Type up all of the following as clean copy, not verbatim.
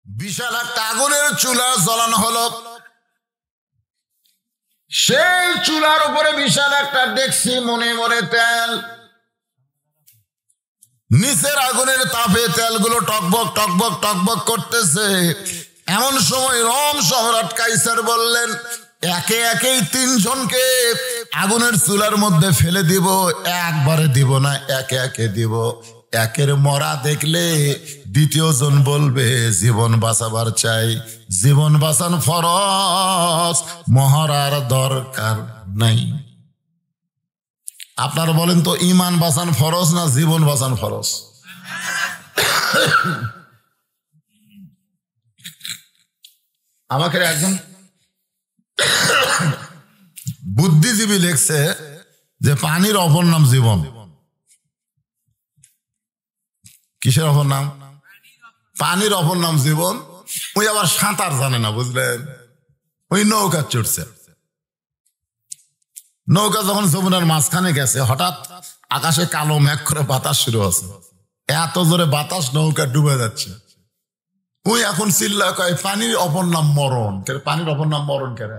বিশাল একটা আগুনের চুলা জ্বালানো হলো। সেই চুলার উপরে বিশাল একটা ডেকসি, মনে মনে তেল। নিচের আগুনের তাপে তেলগুলো টকবক টকবক টকবক করতেছে। এমন সময় রোম সম্রাট কাইসার বললেন, একে একেই তিনজনকে আগুনের চুলার মধ্যে ফেলে দিব, একবারে দিব না, একে একে দিব। একের মরা দেখলে দ্বিতীয় জন বলবে জীবন বাঁচাবার চাই, জীবন বাঁচান ফরজ, মহড়ার দরকার নাই। আপনারা বলেন তো, ইমান বাঁচান ফরজ না জীবন বাঁচান ফরজ? আমাকে একজন বুদ্ধিজীবী লিখছে যে পানির অপর নাম জীবন। কিসের অপর নাম? পানির অপর নাম জীবন। ওই আবার সাঁতার জানে না, বুঝলেন? ওই নৌকা চড়ছে। নৌকা যখন যমুনার মাঝখানে গেছে, হঠাৎ আকাশে কালো মেঘ করে বাতাস শুরু হচ্ছে। এত জোরে বাতাস, নৌকা ডুবে যাচ্ছে। ওই এখন চিল্লা কয় পানির অপর নাম মরণ। পানির অপর নাম মরণ কেন?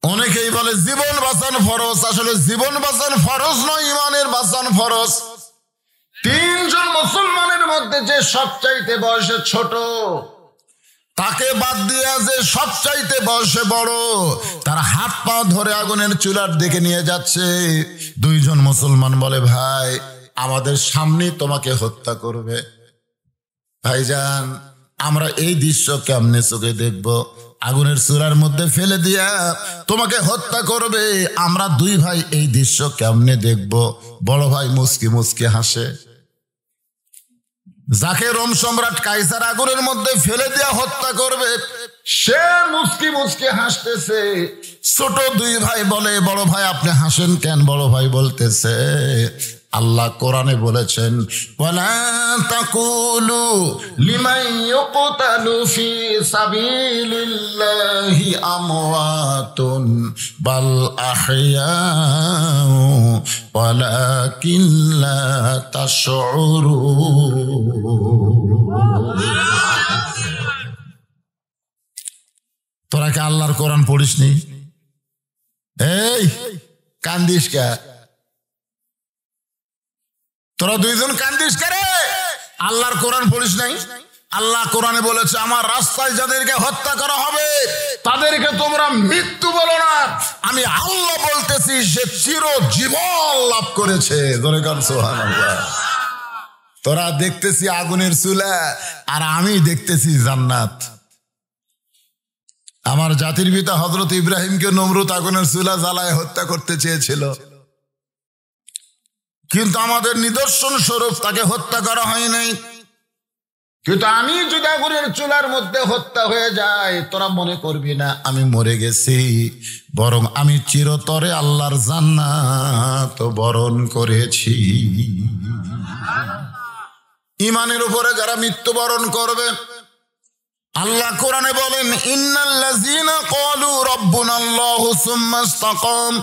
অনেকেই বলে জীবন বাঁচান ফরজ। আসলে জীবন বাঁচান ফরজ নয়, ইমানের বাঁচান ফরজ। তিনজন মুসলমানের মধ্যে যে সবচাইতে বয়সে ছোট, তাকে বাদ দিয়ে যে সবচাইতে বয়সে বড়, তার হাত পা ধরে আগুনের চুলার দিকে নিয়ে যাচ্ছে। দুইজন মুসলমান বলে, ভাই আমাদের সামনে তোমাকে হত্যা করবে। ভাইজান, আমরা এই দৃশ্য কেমনে চোখে দেখব? আগুনের চুলার মধ্যে ফেলে দিয়া তোমাকে হত্যা করবে, আমরা দুই ভাই এই দৃশ্য কেমনে দেখব? বড় ভাই মুচকি মুচকি হাসে। যাকে রোম সম্রাট কাইসার আগুনের মধ্যে ফেলে দিয়া হত্যা করবে, সে মুচকি মুচকি হাসতেছে। ছোট দুই ভাই বলে, বড় ভাই আপনি হাসেন কেন? বড় ভাই বলতেছে, আল্লাহ কোরআনে বলেছেন, ওয়ালা তাকুলু লিমান ইউকতালু ফি সাবিলিল্লাহি আমওয়াতুন বাল আহইয়াউ ওয়ালাকিন লা তাশউরুন। তোরা কি আল্লাহর কোরআন পড়িসনি? এই কান্দিস কে? তোরা দুইজন কান্দিস কে রে? আল্লাহর কোরআন পড়িস নাই? আল্লাহ কোরআনে বলেছে, আমার রাস্তায় যাদেরকে হত্যা করা হবে তাদেরকে তোমরা মৃত্যু বলো না, আমি আল্লাহ বলতেছি সে চিরজীবন লাভ করেছে। সুবহানাল্লাহ। তোরা দেখতেছি আগুনের চুলা, আর আমি দেখতেছি জান্নাত। আমার জাতির পিতা হযরত ইব্রাহিমকে নমরুদ আগুনের চুলা জ্বালায় হত্যা করতে চেয়েছিল, কিন্তু আমাদের নিদর্শন স্বরূপ তাকে হত্যা করা হয় নাই। কিন্তু আমি যদি আগুনের চুলার মধ্যে হত্যা হয়ে যাই, তোরা মনে করবি না আমি মরে গেছি, বরং আমি চিরতরে আল্লাহর জান্নাত বরণ করেছি। ইমানের উপরে যারা মৃত্যুবরণ করবে, আল্লাহ কোরআনে বলেন, ইন্নাল্লাযীনা ক্বালু রাব্বুনাল্লাহু সুম্মা ইসতাকাম,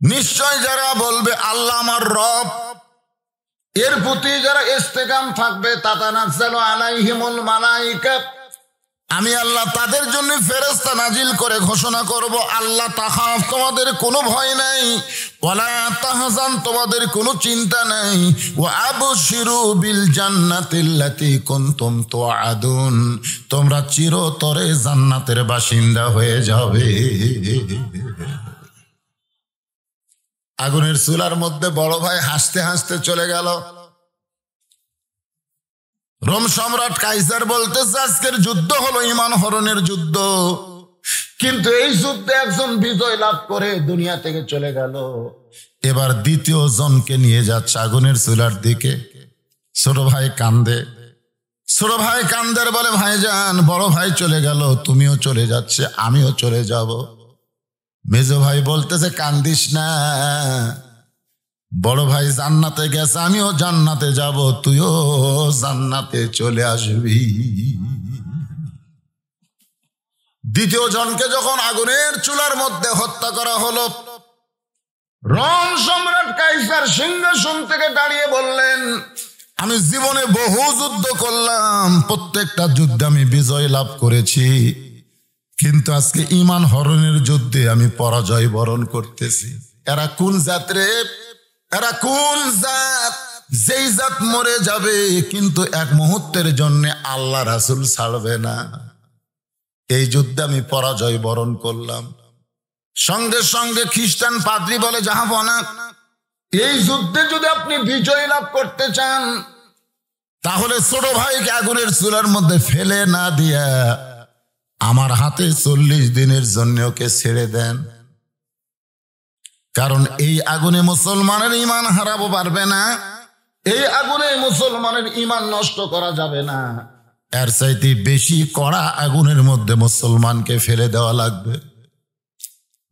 নিশ্চয় যারা বলবে আল্লাহ আমার রব, এর প্রতি যারা ইস্তেকাম থাকবে, তাতানাজ্জালু আলাইহিমুল মালায়েকা, আমি আল্লাহ তাদের জন্য ফেরেশতা নাজিল করে ঘোষণা করব, আল্লাহ তাখাফ, তোমাদের কোনো ভয় নাই, ওয়ালা তাহজান, তোমাদের কোনো চিন্তা নাই, ওয়া আবশিরু বিল জান্নাতিল্লাতী কুনতুম তুআদুন, তোমরা চিরতরে জান্নাতের বাসিন্দা হয়ে যাবে। আগুনের চুলার মধ্যে বড় ভাই হাসতে হাসতে চলে গেল। রোম সম্রাট কাইসার বলতেছে, আজকের যুদ্ধ হলো ঈমান হরণের যুদ্ধ, কিন্তু এই যুদ্ধে একজন বিজয় লাভ করে দুনিয়া থেকে চলে গেল, এবার দ্বিতীয় জনকে নিয়ে যাচ্ছে আগুনের চুলার দিকে। ছোট ভাই কান্দে। ছোট ভাই কান্দের বলে, ভাইজান বড় ভাই চলে গেল, তুমিও চলে যাচ্ছে, আমিও চলে যাব। মেজো ভাই বলতেছে, কান্দিস না, বড় ভাই জান্নাতে গেছে, আমিও জান্নাতে যাব, তুইও জান্নাতে চলে আসবি। দ্বিতীয় জনকে যখন আগুনের চুলার মধ্যে হত্যা করা হলো, রোম সম্রাট কাইসার সিংহাসন থেকে দাঁড়িয়ে বললেন, আমি জীবনে বহু যুদ্ধ করলাম, প্রত্যেকটা যুদ্ধে আমি বিজয় লাভ করেছি, কিন্তু আজকে ঈমান হরণের যুদ্ধে আমি পরাজয় বরণ করতেছি। এরা কোন জাত রে? এরা কোন জাত? যেই জাত মরে যাবে কিন্তু এক মুহূর্তের জন্য আল্লাহ রাসূল ছাড়বে না। এই যুদ্ধে আমি পরাজয় বরণ করলাম। সঙ্গে সঙ্গে খ্রিস্টান পাদ্রী বলে, জাহাপনা, এই যুদ্ধে যদি আপনি বিজয় লাভ করতে চান তাহলে ছোট ভাইকে আগুনের চুলার মধ্যে ফেলে না দিয়া আমার হাতে 40 দিনের জন্য ওকে ছেড়ে দেন, কারণ এই আগুনে মুসলমানের ঈমান হারাবো পারবে না, এই আগুনে মুসলমানের ঈমান নষ্ট করা যাবে না, এর চাইতে বেশি কড়া আগুনের মধ্যে মুসলমানকে ফেলে দেওয়া লাগবে।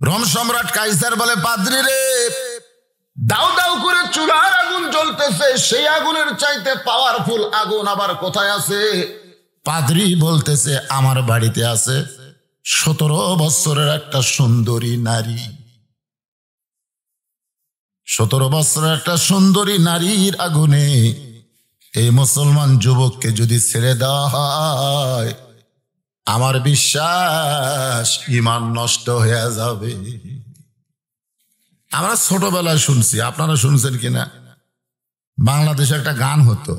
রোম সম্রাট কাইসার বলে, পাদ্রী রে, দাও দাও করে চুলার আগুন জ্বলতেছে, সেই আগুনের চাইতে পাওয়ারফুল আগুন আবার কোথায় আছে? পাদ্রী বলতেছে, আমার বাড়িতে আছে 17 বছরের একটা সুন্দরী নারী। 17 বছরের একটা সুন্দরী নারীর আগুনে এই মুসলমান যুবককে যদি ছেড়ে দেওয়া হয়, আমার বিশ্বাস ঈমান নষ্ট হয়ে যাবে। আমরা ছোটবেলায় শুনছি, আপনারা শুনছেন কিনা, বাংলাদেশে একটা গান হতো,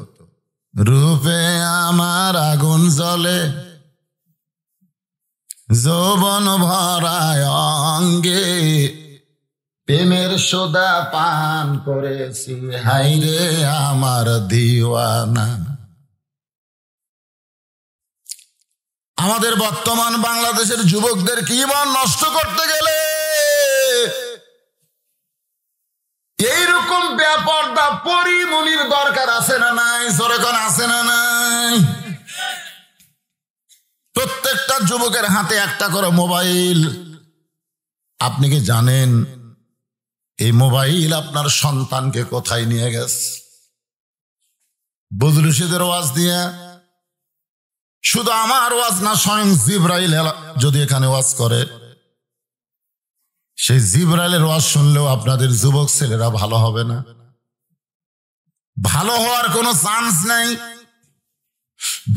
রূপে আমার আগুন জ্বলে, যৌবন ভরায় অঙ্গে, প্রেমের সোদা পান করেছি, হাইরে আমার দিওয়ানা। আমাদের বর্তমান বাংলাদেশের যুবকদের কি ঈমান নষ্ট করতে গেলে এইরকম বেপরদা পরিমনির দরকার আছে না নাই? সরকার আছে না নাই? প্রত্যেকটা যুবকের হাতে একটা করে মোবাইল। আপনি কি জানেন এই মোবাইল আপনার সন্তানকে কোথায় নিয়ে গেছে? বদরুশিদের ওয়াজ দিয়ে, শুধু আমার ওয়াজ না, স্বয়ং জিবরাইল যদি এখানে ওয়াজ করে, সেই জিবরাইলের ওয়াজ শুনলেও আপনাদের যুবক ছেলেরা ভালো হবে না, ভালো হওয়ার কোনো চান্স নাই।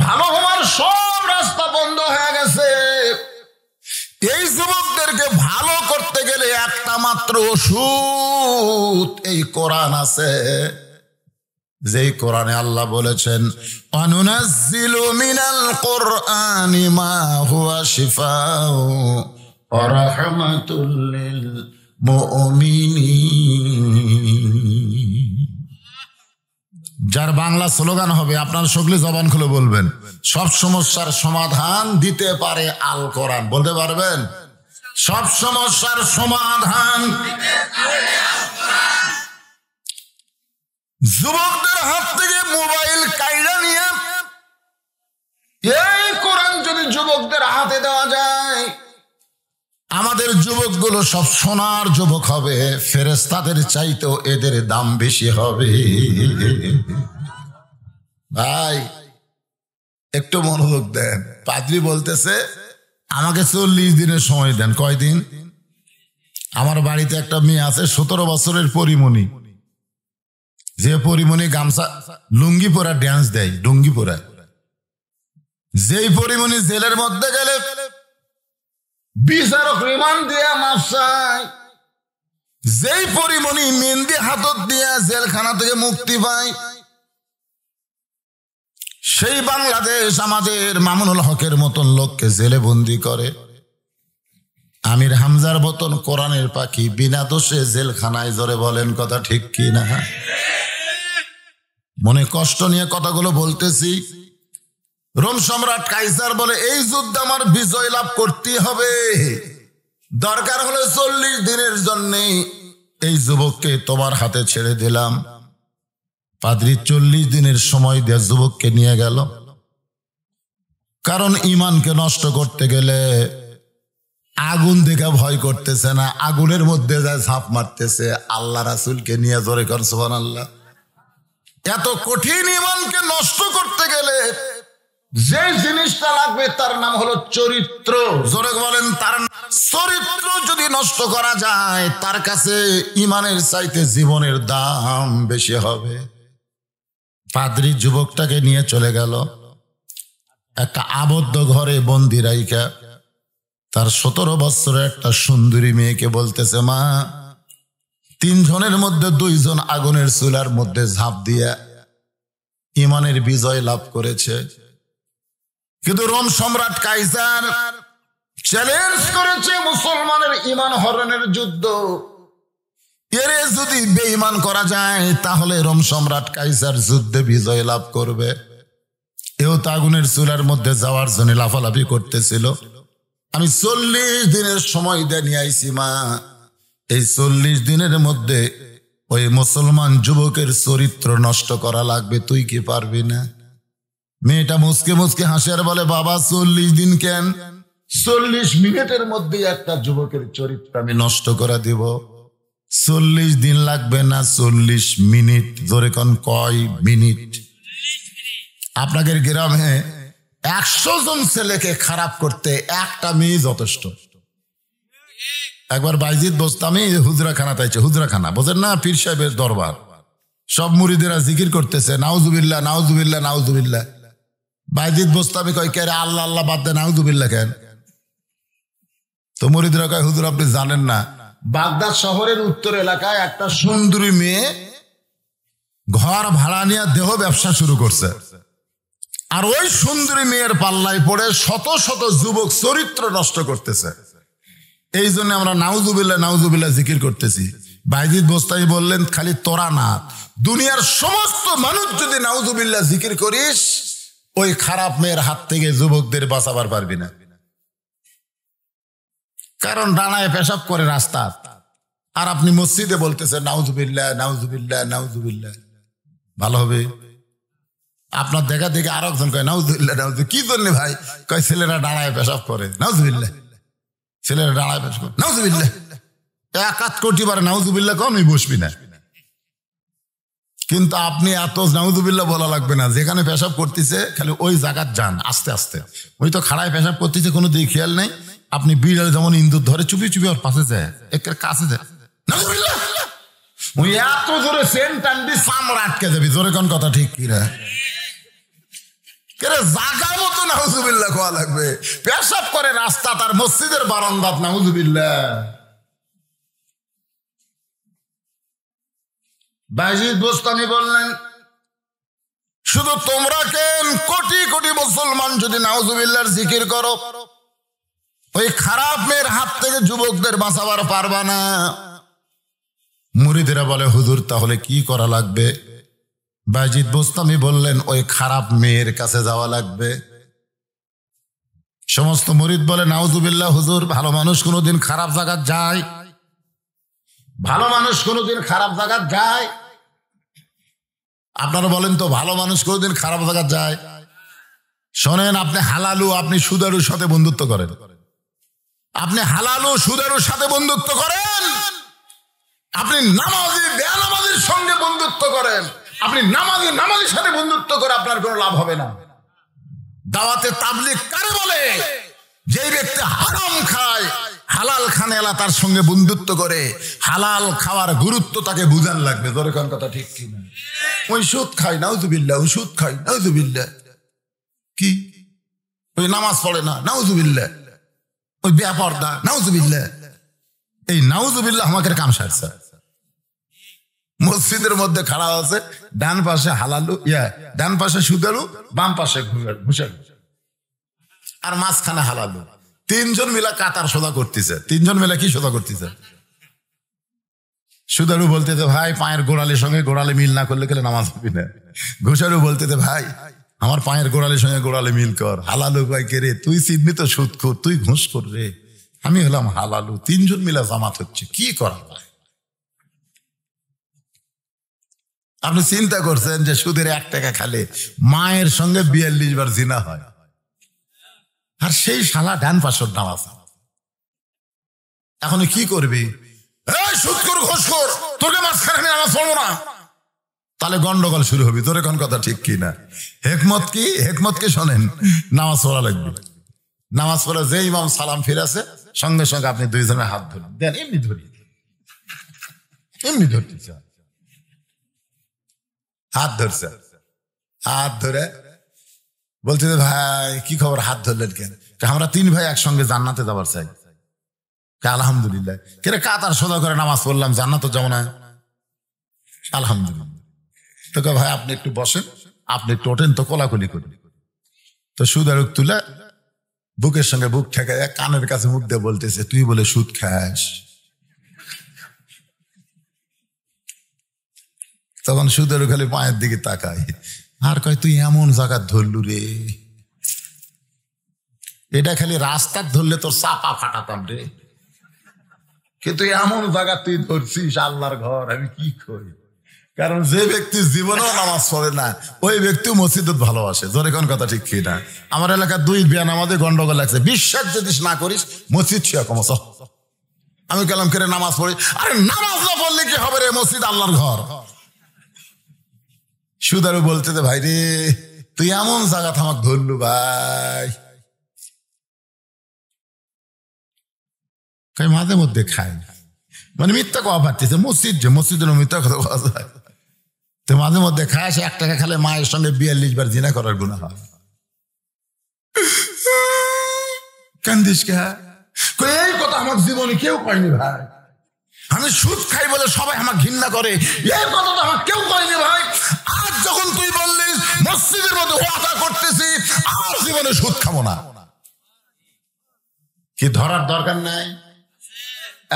ভালো হওয়ার সব রাস্তা বন্ধ হয়ে গেছে। এই যুবকদেরকে ভালো করতে গেলে একটা মাত্র ওষুধ, এই কোরআন আছে, যেই কোরআনে আল্লাহ বলেছেন, অনুনাজ্জিলু মিনাল কুরআনি মা হুয়া শিফাউ ওয়া রাহমাতুল লিল মুমিনিন। যার বাংলা স্লোগান হবে, আপনার সকলে জবান খুলে বলবেন, সব সমস্যার সমাধান দিতে পারে আল কোরআন। বলতে পারবেন? সব সমস্যার সমাধান যুবকদের হাত থেকে মোবাইল কাইরা নিয়ে এই কোরআন যদি যুবকদের হাতে দেওয়া যায়, আমাদের যুবকগুলো সব সোনার যুবক হবে, ফেরেশতাদের চাইতেও এদের দাম বেশি হবে। ভাই একটু মনোযোগ দেন। পাদ্রী বলতেছে, আমাকে 40 দিনের সময় দেন। কয়দিন? আমার বাড়িতে একটা মেয়ে আছে 17 বছরের পরিমণি, যে পরিমণি গামছা লুঙ্গি পরা ড্যান্স দেয়, লুঙ্গি পরা। যেই পরিমণি জেলের মধ্যে গেলে বিচারক রিমান্ড দিয়া মাফ চায়, যেই পরিমণি মেহেন্দি হাতত দিয়া জেলখানা থেকে মুক্তি পায়, সেই বাংলাদেশ আমাদের মামুনুল হকের মতন লোককে জেলে বন্দি করে। আমির হামজার মতন কোরআনের পাখি বিনা দোষে জেলখানায়, জোরে বলেন কথা ঠিক কি না? মনে কষ্ট নিয়ে কথাগুলো বলতেছি। রোম সম্রাট কাইসার বলে, এই যুদ্ধে আমার বিজয় লাভ করতে হবে, দরকার হলে 40 দিনের জন্য এই যুবককে তোমার হাতে ছেড়ে দিলাম। পাদ্রী 40 দিনের সময় দিয়ে যুবককে নিয়ে গেল, কারণ ঈমানকে নষ্ট করতে গেলে আগুন দেখে ভয় করতেছে না, আগুনের মধ্যে যায় ঝাঁপ মারতেছে। আল্লাহ রাসূলকে নিয়ে, জোরে কর সুবহানাল্লাহ। এত কঠিন ঈমানকে নষ্ট করতে গেলে যে জিনিসটা লাগবে তার নাম হলো চরিত্র। জোরে বলেন, তার চরিত্র যদি নষ্ট করা যায় তার কাছে ইমানের চাইতে জীবনের দাম বেশি হবে। পাদ্রী যুবকটাকে নিয়ে চলে গেল একটা আবদ্ধ ঘরে বন্দি রাইখা। তার 17 বছরের একটা সুন্দরী মেয়েকে বলতেছে, মা, 3 জনের মধ্যে 2 জন আগুনের চুলার মধ্যে ঝাঁপ দিয়া ইমানের বিজয় লাভ করেছে, কিন্তু রোম সম্রাট কাইসার চ্যালেঞ্জ করেছে মুসলমানের ইমান হরণের যুদ্ধ। এরে যদি বেঈমান করা যায় তাহলে রোম সম্রাট কাইসার যুদ্ধে বিজয় লাভ করবে। এও তো আগুনের চুলার মধ্যে যাওয়ার জন্য লাফালাফি করতেছিল। আমি 40 দিনের সময় দিয়ে নিয়ে আইছি মা, এই 40 দিনের মধ্যে ওই মুসলমান যুবকের চরিত্র নষ্ট করা লাগবে, তুই কি পারবি না? মেয়েটা মুসকে মুসকে হাসে আর বলে, বাবা 40 দিন কেন, 40 মিনিটের মধ্যে একটা যুবকের চরিত্র আমি নষ্ট করে দিব। 40 দিন লাগবে না, 40 মিনিট। জোরে কোন, কয় মিনিট? আপনাদের গ্রামে 100 জন ছেলেকে খারাপ করতে একটা মেয়ে যথেষ্ট। একবার বাইজিদ বোস্তামি হুজরাখানা তাইছে, হুজরাখানা বোঝেন না, পীর সাহেবের দরবার, সব মুরিদেরা জিকির করতেছে, নাউজুবিল্লাহ নাউজুবিল্লাহ নাউজুবিল্লাহ। বাইজিদ বোস্তামি কয়, কে রে, আল্লাহ আল্লাহ বাদ দে, নাউজুবিল্লাহ কেন? তো মুরিদেরা কয়, হুজুর আপনি জানেন না, বাগদাদ শহরের উত্তর এলাকায় একটা সুন্দরী মেয়ে ঘর ভাড়া নিয়ে দেহ ব্যবসা শুরু করছে, আর ওই সুন্দরী মেয়ের পাল্লায় পড়ে শত শত যুবক চরিত্র নষ্ট করতেছে। এই জন্য আমরা নাউজুবিল্লাহ নাউজুবিল্লাহ জিকির করতেছি। বাইজিদ বোস্তামি বললেন, খালি তোরা না, দুনিয়ার সমস্ত মানুষ যদি নাউজুবিল্লাহ জিকির করিস, ওই খারাপ মেয়ের হাত থেকে যুবকদের বাঁচাবার পারবি না। কারণ ডানায় পেশাব করে রাস্তা, আর আপনি মসজিদে বলতেছেন নাউজুবিল্লাহ নাউজুবিল্লাহ নাউজুবিল্লাহ, ভালো হবে? আপনার দেখা দেখে আর একজন কয় নাউজুবিল্লাহ নাউজুবিল্লাহ। কি জন্য ভাই? কয় ছেলেরা ডানায় পেশাব করে, নাউজুবিল্লাহ, ছেলেরা ডানায় পেশাব করে, নাউজুবিল্লাহ। 1 কোটি বার নাউজুবিল্লাহ কম, বসবি না। কিন্তু আপনি এত নাউজুবিল্লাহ বলা লাগবে না, যেখানে পেশাব করতেছে খালি ওই জায়গার যান আস্তে আস্তে। ওই তো খাড়ায় পেশাব করতেছে, কোনো দিকে খেয়াল নেই। আপনি বিড়াল যেমন ইন্দুর ধরে চুপি চুপি ওর পাশে যায়, একের কাছে যায়, নাউজুবিল্লাহ। ওই এত জোরে সেন টানবি চামড়া আটকে যাবি। জোরে কোন কথা ঠিক কিনা? জাগা মতো নাউজুবিল্লাহ খাওয়া লাগবে। পেশাব করে রাস্তা, তার মসজিদের বারান্দাত, নাউজুবিল্লাহ। বাইজিদ বোস্তামি বললেন, শুধু তোমরা কেন, কোটি কোটি মুসলমান যদি নাউজুবিল্লাহর জিকির করো, ওই খারাপ মেয়ের হাত থেকে যুবকদের বাঁচাবার পারবা না। মুরিদেরা বলে, হুজুর তাহলে কি করা লাগবে? বাইজিদ বোস্তামি বললেন, ওই খারাপ মেয়ের কাছে যাওয়া লাগবে। সমস্ত মুরিদ বলে, নাউজুবিল্লাহ হুজুর, ভালো মানুষ কোনোদিন খারাপ জায়গা যায়? ভালো মানুষ কোনোদিন খারাপ জায়গা যায়? আপনারা বলেন তো, ভালো মানুষ কোনোদিন খারাপ জায়গা যায়? শোনেন, আপনি হালালু, আপনি সুদারুর সাথে বন্ধুত্ব করেন, আপনি হালালু সুদারুর সাথে বন্ধুত্ব করেন, আপনি নামাজি বেনামাজির সঙ্গে বন্ধুত্ব করেন, আপনি নামাজি নামাজির সাথে বন্ধুত্ব করে আপনার কোনো লাভ হবে না। দাওয়াতে তাবলীগ কারে বলে? যেই ব্যক্তি হারাম খায়, হালাল খানেলা তার সঙ্গে বন্ধুত্ব করে, হালাল খাওয়ার গুরুত্ব তাকে বুঝান লাগবে। ধরে কোন কথা ঠিক কিনা? ওই সুদ খাই, নাউজুবিল্লাহ, ওই সুদ খাই, নাউজুবিল্লাহ। কি? ওই নামাজ পড়ে না, নাউজুবিল্লাহ। ওই বেপরদা, নাউজুবিল্লাহ। এই নাউজুবিল্লাহ আমাকে কাম সারছে। মসজিদের মধ্যে খাড়া আছে, ডান পাশে হালালু, ডান পাশে সুদালু, বাম পাশে ঘুষালু, আর মাঝখানে হালালু। 3 জন মিলা কাতার সোজা করতেছে। 3 জন মিলা কি সোজা করতেছে? সুদালু বলতেছে, ভাই পায়ের গোড়ালির সঙ্গে গোড়ালি মিল না করলে গেলে নামাজ হবে না। ঘুষালু বলতেছে, ভাই আমার পায়ের গোড়ালির সঙ্গে গোড়ালি মিল কর। হালালু ভাই, কে রে তুই? চিনবি তো সুদখোর, তুই ঘুষখোর রে, আমি হলাম হালালু। 3 জন মিলা জামাত হচ্ছে, কি করা যায়? আপনি চিন্তা করছেন যে সুদের 1 টাকা খালে মায়ের সঙ্গে 42 বার জিনা হয়, আর সেই শালা ডান পাশের নামাজ। এখন কি করবি? সুদখোর ঘুষখোর, তোকে মাঝখানে নামাজ পড়বো না। তাহলে গন্ডগোল শুরু হবে। তোর এখন কথা ঠিক কি না? হেকমত কি? হেকমত কি শোনেন, নামাজ পড়া লাগবে। নামাজ পড়ে যে ইমাম সালাম ফিরেছে সঙ্গে সঙ্গে আপনি দুইজনের হাত ধরুন, দেন এমনি ধরি, এমনি ধরতেছে, হাত ধরছে, হাত ধরে বলছে যে ভাই কি খবর, হাত ধরলেন কেন? আমরা 3 ভাই একসঙ্গে জান্নাতে যাবার চাই। আলহামদুলিল্লাহ। কেরে কাতার সোজা করে নামাজ পড়লাম, জান্নাতে যাবো না? আলহামদুলিল্লাহ। তো ভাই আপনি একটু বসেন, আপনি একটু ওঠেন তো, কোলাকুলি করি। তো সুদারুক তুলে বুকের সঙ্গে বুক ঠেকায় কানের কাছে মুখ দিয়ে বলতেছে, তুই বলে সুদ খাস? তখন সুদারুক খালি পায়ের দিকে তাকায় আর কয়, তুই এমন জায়গা ধরলু রে, এটা খালি রাস্তার ধরলে তোর চাপা ফাটাতাম রে, কিন্তু এমন জায়গা তুই ধরছিস, আল্লাহর ঘর, আমি কি করি। কারণ যে ব্যক্তি জীবনেও নামাজ পড়ে না ওই ব্যক্তি মসজিদ ভালোবাসে। জোরে কোন কথা ঠিক কি না? আমার এলাকার 2 বিয়া নামাজে গন্ডগোল লাগছে, বিশ্বাস যদি না করিস মসজিদ ছিয়া কমস। আমি গেলাম করে নামাজ পড়ি, আরে নামাজ না পড়লে কি হবে রে, মসজিদ আল্লাহর ঘর। সুদারু বলতে যে ভাই রে তুই এমন জায়গা আমাকে ধরলু ভাই, মাঝে মধ্যে খাই, মানে মিথ্যা কথা পারতেছে, মসজিদ যে মসজিদের মিথ্যা কথা বলা যায়। তো মাঝে মধ্যে খায়, সে 1 টাকা খালে মায়ের সঙ্গে 42 বার জিনা করার গুনাহ হয়। কান্দিস কে? এই কথা আমার জীবনে কেউ কয়নি ভাই, আমি সুদ খাই বলে সবাই আমাকে ঘৃণা করে, এই কথা তো আমার কেউ কয়নি ভাই। আজ যখন তুই বললিস মসজিদের মধ্যে ওয়াদা করতেছি আর জীবনে সুদ খাবো না, কি ধরার দরকার নাই?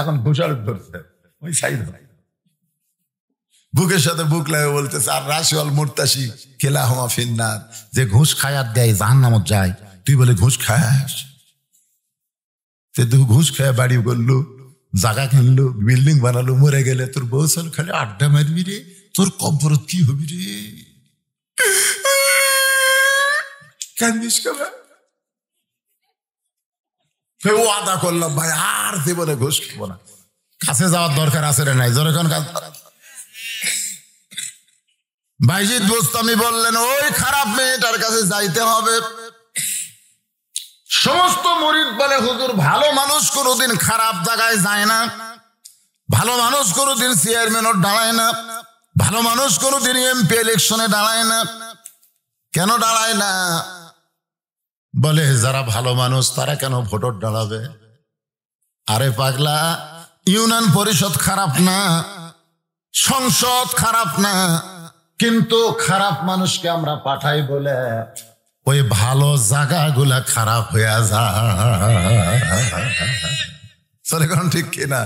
এখন ঘুষার ধরছে ওই সাইড, বুকের সাথে বুক লাগে বলতেছে, আর রাশিওয়াল মুরতাসি খেলা হমা ফিন্নার, যে ঘুষ খায় আর দেয় জাহান্নামত যায়, তুই বলে ঘুষ খাস? ঘুষ খায় বাড়ি করলো, জায়গা কিনলো, বিল্ডিং বানালো, মরে গেলে তোর বউ সাল খালি আড্ডা মারবি রে, তোর কবর কি হবি রে? কান্দিস কেন? ওয়াদা করলাম ভাই আর জীবনে ঘুষ খাবো না। কাছে যাওয়ার দরকার আছে রে নাই? যখন বাইজিদ বোস্তামি বললেন ওই খারাপ মেয়েটার কাছে যাইতে হবে। সমস্ত মুরিদ বলে হুজুর ভালো মানুষ কোনোদিন খারাপ জায়গায় যায় না, ভালো মানুষ কোনোদিন চেয়ারম্যানও দাঁড়ায় না, ভালো মানুষ কোনোদিন এমপি ইলেকশনে দাঁড়ায় না। কেন দাঁড়ায় না? বলে যারা ভালো মানুষ তারা কেন ভোটর দাঁড়াবে? আরে পাগলা, ইউনিয়ন পরিষদ খারাপ না, সংসদ খারাপ না, কিন্তু খারাপ মানুষকে আমরা পাঠাই বলে ওই ভালো জায়গাগুলা খারাপ হয়ে যায়। ঠিক কিনা?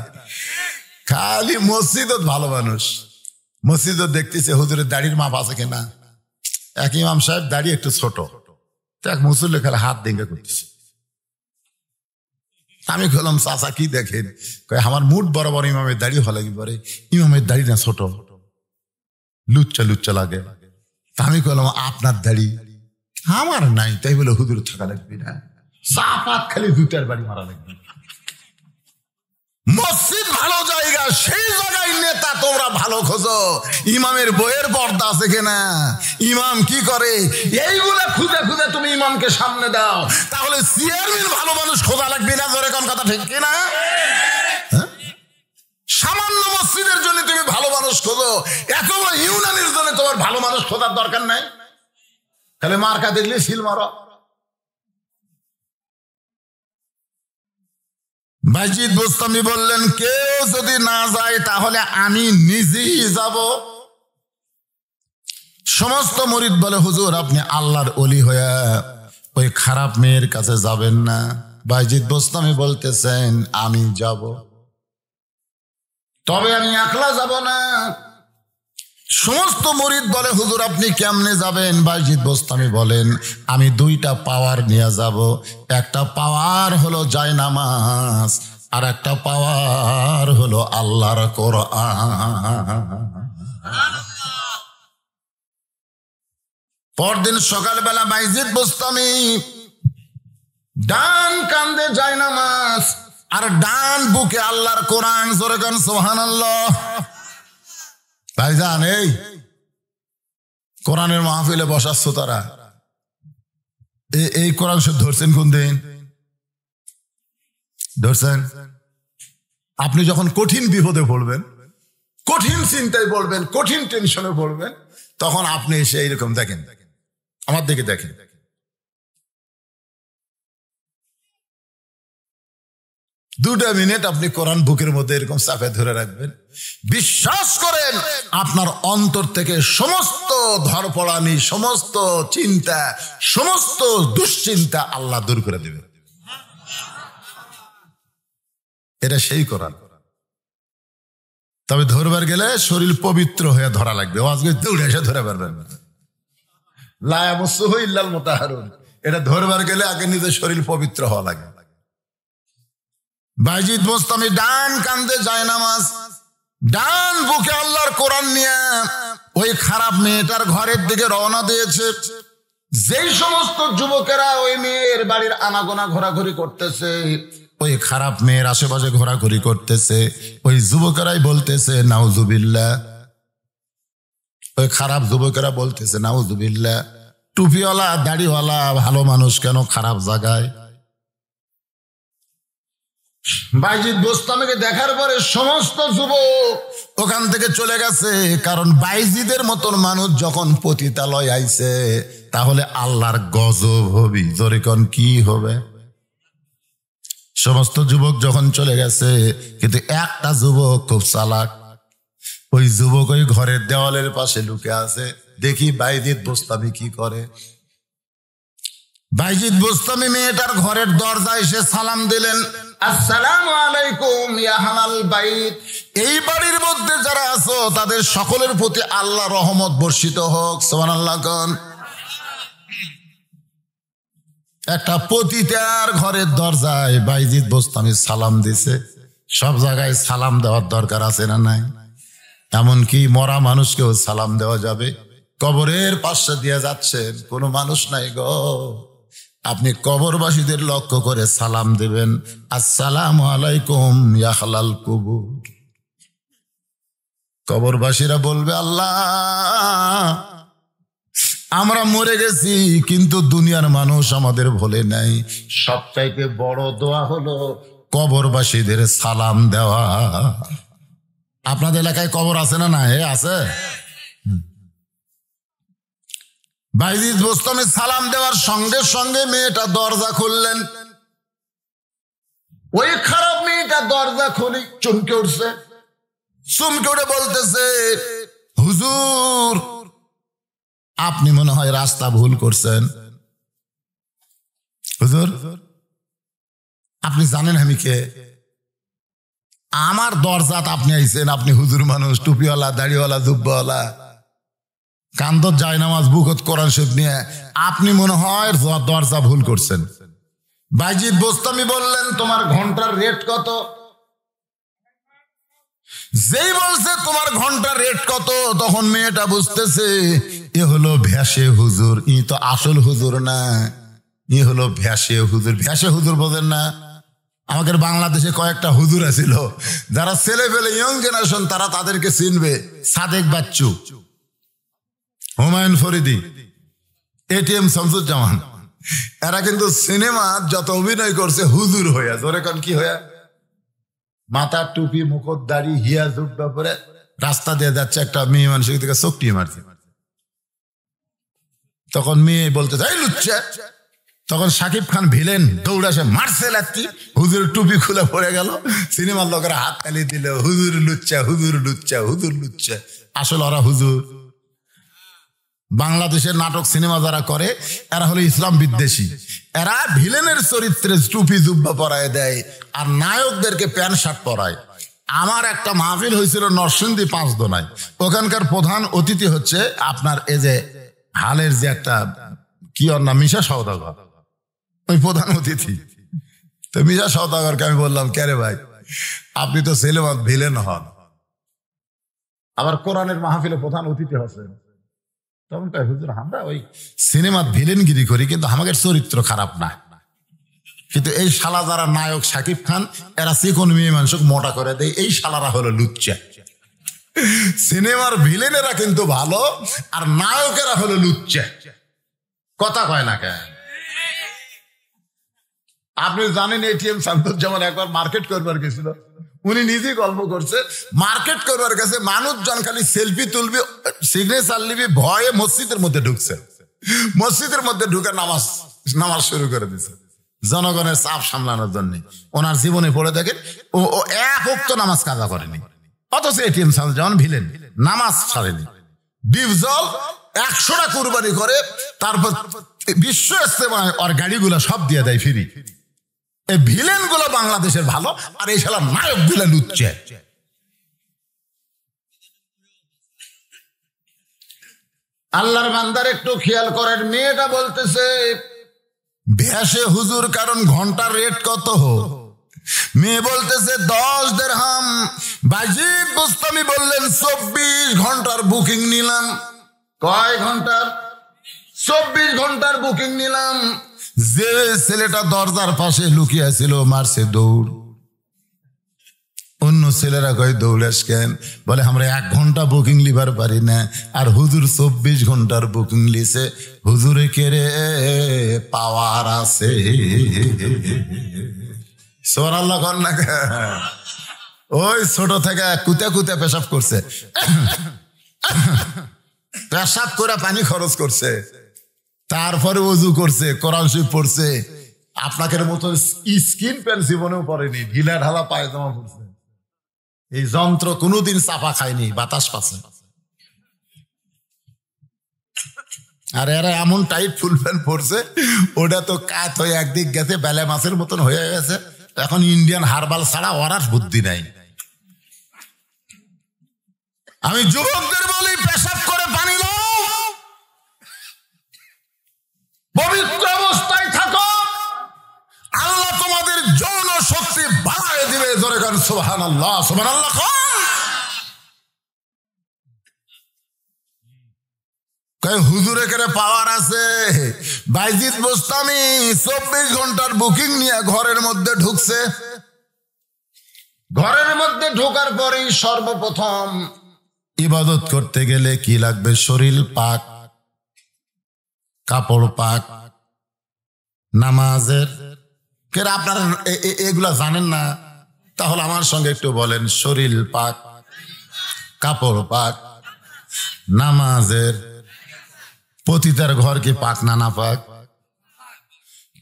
খালি মসজিদত ভালো মানুষ, মসজিদত দেখতেছে হুজুরের দাড়ির মাপ আছে কিনা। এক ইমাম সাহেব দাড়ি একটু ছোট, এক মুসল্লি খালি হাত ডেঙ্গা করতেছে। আমি বললাম চাচা কি দেখেন? আমার মুড বরাবর ইমামের দাড়ি ভালো লাগে, পরে ইমামের দাড়ি না ছোট, লুচ্চা লুচ্চা লাগে। আমি বললাম আপনার দাড়ি? আমার নাই। তাই বলে হুজুর থাকা লাগবে না, চাপাত খালি জুতার বাড়ি মারা লাগবে। মসজিদ ভালো জায়গা, সেই জায়গায় নেতা তোমরা ভালো খোঁজো। ইমামের বইয়ের পর্দা আছে কিনা, ইমাম কি করে, এইগুলা খুঁজে খুঁজে তুমি ইমামকে সামনে দাও, তাহলে চেয়ারম্যান ভালো মানুষ খোঁজা লাগবে না। ধরে কোন কথা ঠিক কিনা? সামান্য মসজিদের জন্য তুমি ভালো মানুষ খোঁজো, এত বড় ইউনিয়নের জন্য তোমার ভালো মানুষ খোঁজার দরকার নাই। তাহলে মার্কা দেখলে সিল মারো। বাইজিদ বোস্তামি বললেন কেউ যদি না যায় তাহলে আমি নিজেই যাব। সমস্ত মুরিদ বলে হুজুর আপনি আল্লাহর ওলি হয়ে ওই খারাপ মেয়ের কাছে যাবেন না। বাইজিদ বোস্তামি বলতেছেন আমি যাব, তবে আমি একলা যাব না। সমস্ত মুরিদ বলে হুজুর আপনি কেমনে যাবেন? বাইজিদ বোস্তামি বলেন আমি 2টা পাওয়ার নিয়ে যাব। একটা পাওয়ার হলো জায়নামাজ, আর একটা পাওয়ার হলো আল্লাহর কোরআন। পরদিন সকালবেলা বাইজিদ বোস্তামি ডান কান্দে জায়নামাজ আর ডান বুকে আল্লাহর কোরআন। জোরে গান সুবহানাল্লাহ। ভাইজান এই কোরআনের মাহফিলে বসাচ্ছ তারা, এই কোরআন সব ধরছেন কোন দিন ধরছেন? আপনি যখন কঠিন বিপদে পড়বেন, কঠিন চিন্তায় পড়বেন, কঠিন টেনশনে পড়বেন, তখন আপনি এসে এইরকম দেখেন, আমার দিকে দেখেন। দুটা মিনিট আপনি কোরআন বুকের মধ্যে এরকম চাপে ধরে রাখবেন, বিশ্বাস করেন আপনার অন্তর থেকে সমস্ত ধরপড়ানি, সমস্ত চিন্তা, সমস্ত দুশ্চিন্তা আল্লাহ দূর করে দেবে। এটা সেই কোরআন। তবে ধরবার গেলে শরীর পবিত্র হয়ে ধরা লাগবে, আজকে দৌড়ে এসে ধরে পারবেন না। লা ইয়ামাসসুহু ইল্লাল মুতাহহারুন, এটা ধরবার গেলে আগে নিজের শরীর পবিত্র হওয়া লাগে। বাইজিদ বোস্তামি ডান কান্দে যায় নামাজ, ডান বুকে আল্লাহর কোরআন নিয়ে ওই খারাপ মেয়েটার ঘরের দিকে রওনা দিয়েছে। যেই সমস্ত যুবকেরা ওই মেয়ের বাড়ির আনাগোনা ঘোরাঘুরি করতেছে, ওই খারাপ মেয়ের আশেপাশে ঘোরাঘুরি করতেছে, ওই যুবকেরাই বলতেছে নাউজুবিল্লাহ। ওই খারাপ যুবকেরা বলতেছে নাউজুবিল্লাহ, টুপিওয়ালা দাড়িওয়ালা ভালো মানুষ কেন খারাপ জায়গায়? বাইজিদ বোস্তামিকে দেখার পরে সমস্ত যুবক ওখান থেকে চলে গেছে। কারণ বাইজিদের মতন মানুষ যখন পতিতালয় আইছে, তাহলে আল্লাহর গজব হবে। জোরে কোন কি হবে? সমস্ত যুবক যখন চলে গেছে, কিন্তু একটা যুবক খুব চালাক। ওই যুবক ওই ঘরের দেওয়ালের পাশে লুকে আছে, দেখি বাইজিদ বোস্তামি কি করে। বাইজিদ বোস্তামি মেয়েটার ঘরের দরজায় এসে সালাম দিলেন, আসসালামু আলাইকুম ইয়া আহলাল বাইত। এই বাড়ির মধ্যে যারা আছো তাদের সকলের প্রতি আল্লাহ রহমত বর্ষিত হোক, সুবহানাল্লাহ কোন। একটা পতিতার ঘরের দরজায় বাইজিদ বোস্তামি সালাম দিছে। সব জায়গায় সালাম দেওয়ার দরকার আছে না নাই? এমনকি মরা মানুষকেও সালাম দেওয়া যাবে। কবরের পাশে দিয়ে যাচ্ছেন, কোনো মানুষ নাই গো, আপনি কবরবাসীদের লক্ষ্য করে সালাম দেবেন, আসসালামু আলাইকুম ইয়া আহলাল কুবুর। কবরবাসীরা বলবে, আল্লাহ আমরা মরে গেছি, কিন্তু দুনিয়ার মানুষ আমাদের ভোলে নাই। সবচাইতে বড় দোয়া হলো কবরবাসীদের সালাম দেওয়া। আপনাদের এলাকায় কবর আছে না? না আছে। বাইজিদ বোস্তামি সালাম দেওয়ার সঙ্গে সঙ্গে মেয়েটা দরজা খুললেন। ওই খারাপ মেয়েটা দরজা খুলে চমকে উঠছে, চমকে উঠে বলতেছে, হুজুর আপনি মনে হয় রাস্তা ভুল করছেন। হুজুর আপনি জানেন আমি কে? আমার দরজাত আপনি আইছেন, আপনি হুজুর মানুষ, টুপিওয়ালা দাড়িওয়ালা জুব্বাওয়ালা, কান্দর যায় নামাজ বুকত কোরআন শরীফ নিয়ে, আপনি মনে হয় দরজা ভুল করছেন। বাইজিদ বোস্তামি বললেন, তোমার ঘন্টার রেট কত? যেই বলছে তোমার ঘন্টার রেট কত, তখন মেয়েটা বুঝতেছে এ হলো ভ্যাসে হুজুর, ই তো আসল হুজুর না, ই হলো ভ্যাসে হুজুর। ভ্যাসে হুজুর বোঝেন না? আমাদের বাংলাদেশে কয়েকটা হুজুর আছিল, যারা ছেলে পেলে ইয়ং জেনারেশন, তারা তাদেরকে চিনবে। সাদেক বাচ্চু, হুমায়ুন ফরিদি, এটিএম শামসুজ্জামান, এরা কিন্তু সিনেমা যত অভিনয় করছে হুজুর হইয়া। জোরে কোন কি হইয়া? মাথার টুপি, মুখত দাড়ি, হিয়া জুব্বা পরে রাস্তা দিয়ে যাচ্ছে, একটা মেয়ে মানুষের থেকে চোখটি মারছে। তখন মেয়ে বলতে চাই লুচ্চা, তখন শাকিব খান ভিলেন দৌড়াসে মারছে লাত্তি, হুজুর টুপি খুলে পড়ে গেল। সিনেমার লোকেরা হাত তালি দিল, হুজুর লুচ্চা, হুজুর লুচ্চা, হুজুর লুচ্চা। আসলে ওরা হুজুর। বাংলাদেশের নাটক সিনেমা যারা করে, এরা হলো ইসলাম বিদ্বেষী। এরা ভিলেনের চরিত্রে টুপি জুব্বা পরায় দেয়, আর নায়কদেরকে প্যান্ট শার্ট পরায়। আমার একটা মাহফিল হয়েছিল নরসিংদী পাঁচদোনায়, ওখানকার প্রধান অতিথি হচ্ছে আপনার এই যে হালের যে একটা কি ওর নাম, মিশা সওদাগর, ওই প্রধান অতিথি। তো মিশা সওদাগরকে আমি বললাম, কে রে ভাই, আপনি তো সিনেমার ভিলেন হন, আবার কোরআনের মাহফিলে প্রধান অতিথি হচ্ছেন। তখন কয়, হুজুর আমরা ওই সিনেমার ভিলেনগিরি করি, কিন্তু আমাদের চরিত্র খারাপ না। কিন্তু এই শালা যারা নায়ক শাকিব খান, এরা চিকন মেয়ে মানুষকে মোটা করে দেয়, এই শালারা হলো লুচ্চা। সিনেমার ভিলেনেরা কিন্তু ভালো, আর নায়কেরা হলো লুচ্চে। কথা কয় না কেন? আপনি জানেন এটিএম শামসুজ্জামান একবার মার্কেট করবার গেছিল, উনি নিজেই গল্প করছে, মার্কেট করবার কাছে মানুষজন খালি সেলফি তুলবি, সিগনেচার নিবি, ভয়ে মসজিদের মধ্যে ঢুকছে। মসজিদের মধ্যে ঢুকে নামাজ শুরু করে দিচ্ছে জনগণের চাপ সামলানোর জন্য। ওনার জীবনে পড়ে দেখেন ও এক ওয়াক্ত নামাজ কাজা করেনি, অথচ এটিএম শামসুজ্জামান ভিলেন, নামাজ ছাড়েনি। ডিপজল 100টা কুরবানি করে, তারপর বিশ্ব ইস্তেমায় ওর গাড়িগুলা সব দিয়ে দেয় ফ্রি। এই ভিলেন গুলো বাংলাদেশের ভালো, আর এই শালা নায়ক গুলা লুচ্চে। আল্লাহর বান্দার একটু খেয়াল করেন, মেয়েটা বলতেছে ভেসে হুজুর কারণ ঘন্টার রেট কত? মেয়ে বলতেছে 10 দিরহাম। বাজিদ বুস্তামি বললেন 24 ঘন্টার বুকিং নিলাম। কয় ঘন্টার? 24 ঘন্টার বুকিং নিলাম। যে ছেলেটা দরজার পাশে লুকিয়ে ছিল মারছে দৌড়। অন্য ছেলেরা কয় দৌড়াস কেন? বলে আমরা 1 ঘন্টা বুকিং লিবার পারি না, আর হুজুর 24 ঘন্টার বুকিং লিছে। হুজুরে কেরে পাওয়ার আছে। সুবহানাল্লাহ কর না? ওই ছোট থেকে কুতে কুতে পেশাব করছে, পেশাব করে পানি খরচ করছে, তারপরে ওযু করছে, কোরআন শরীফ পড়ছে। আপনাদের মতো স্কিন প্যান্ট জীবনেও পরেনি, ঢিলা ঢালা পায়জামা পড়ছে। এই যন্ত্র কোনোদিন চাপা খায়নি, বাতাস পাচ্ছে। আর এরা এমন টাইট ফুল প্যান্ট পরছে, ওটা তো কাত হয়ে একদিক গেছে, বেলে মাছের মতন হয়ে গেছে। এখন ইন্ডিয়ান হারবাল ছাড়া ওরার বুদ্ধি নাই। আমি যুবকদের বলি, পেশাব করে পানি নাও, পবিত্র অবস্থায় থাকো, আল্লাহ তোমাদের যৌন শক্তি বাড়ায় দিবে। জোরে গান সুবহানাল্লাহ, সুবহানাল্লাহ। হুজুরে করে পাওয়ার আছে। বাইজিদ বুস্তামি 24 ঘন্টার বুকিং নিয়ে ঘরের মধ্যে ঢুকছে। ঘরের মধ্যে ঢোকার পরেই সর্বপ্রথম ইবাদত করতে গেলে কি লাগবে? শরীর পাক, কাপড় পাক, নামাজের। আপনারা এগুলা জানেন না? তাহলে আমার সঙ্গে একটু বলেন, শরীর পাক, কাপড় পাক, নামাজের। পতিতার ঘর কি পাক না না পাক?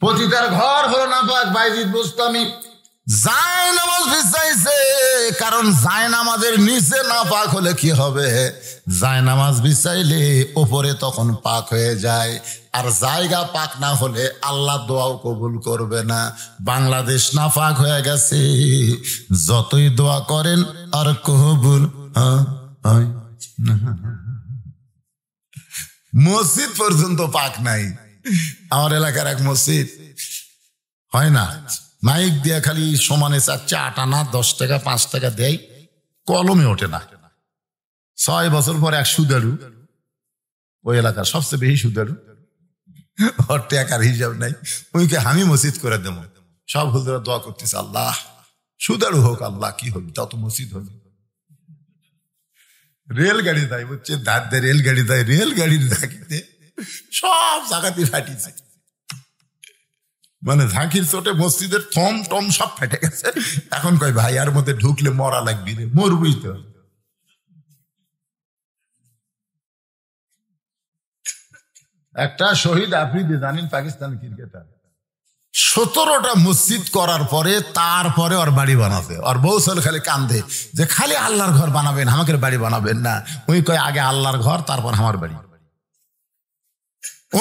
পতিতার ঘর হলো না পাক। বাইজিদ বুস্তামি যায় নামাজ বিছাইছে, কারণ যায় নামাজের নিচে না পাক হলে কি হবে? যায় নামাজ বিছাইলে ওপরে তখন পাক হয়ে যায়, আর জায়গা পাক না হলে আল্লাহ দোয়াও কবুল করবে না। বাংলাদেশ না পাক হয়ে গেছে, যতই দোয়া করেন আর কবুল হয় না। মসজিদ পর্যন্ত পাক নাই। আমার এলাকার এক মসজিদ হয় না, মাইক দিয়ে খালি সমানে চাচ্ছে 8 আনা 10 টাকা 5 টাকা দেয়, কলমে ওঠে না। 6 বছর পর এক সুদারু, ওই এলাকার সবচেয়ে বেশি সুদারু, ওর টাকার হিসাব নাই, ওইকে আমি মসজিদ করে দেব। সব হুজুরা দোয়া করতেছে, আল্লাহ সুদারু হোক, আল্লাহ কি হবে, তত মসজিদ হবে। রেলগাড়ি দেয়, বুঝছে, দাঁত দেয় রেলগাড়ি দেয়, রেলগাড়ির ঝাঁকিতে সব জায়গাতে ফাটিছে। মানে ঝাঁকির চোটে মসজিদের থম টম সব ফেটে গেছে। এখন কয় ভাই আর মধ্যে ঢুকলে মরা লাগবি রে, মরবই তো। একটা শহীদ আফ্রিদি জানেন, পাকিস্তান ক্রিকেটার, 17টা মসজিদ করার পরে তারপরে ওর বাড়ি বানাবে। ওর বউ ছেলে খালি কান্দে যে খালি আল্লাহর ঘর বানাবেন, আমাকে বাড়ি বানাবেন না। ওই কয় আগে আল্লাহর ঘর, তারপর আমার বাড়ি।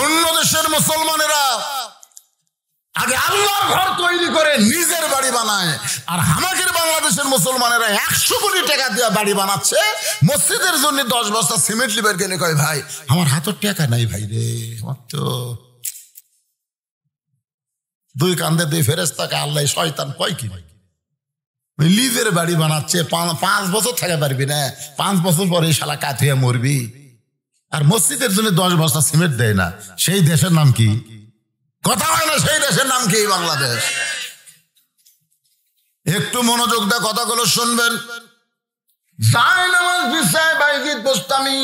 অন্য দেশের মুসলমানেরা আগে আল্লাহর ঘর তৈরি করে নিজের বাড়ি বানায়, আর আমাদের বাংলাদেশের মুসলমানেরা 100 কোটি টাকা দিয়ে বাড়ি বানাচ্ছে। মসজিদের জন্য 10 বস্তা সিমেন্ট লিবার গেলে কয় ভাই আমার হাতের টাকা নাই ভাই রে, আমার তো দুই কান্দে দুই ফেরেশতাকে আল্লাহ শয়তান কয় কি ভাই, লিজের বাড়ি বানাচ্ছে। 5 বছর থাকা পারবি না, 5 বছর পরে শালা কাত হয়ে মরবি। আর মসজিদের জন্য 10 বস্তা সিমেন্ট দেয় না, সেই দেশের নাম কি? কথা হয় না, সেই দেশের নাম কি? বাংলাদেশ। একটু মনোযোগ দিয়ে কথাগুলো শুনবেন। যায় নামাজ বিছায় বাইজিদ বোস্তামি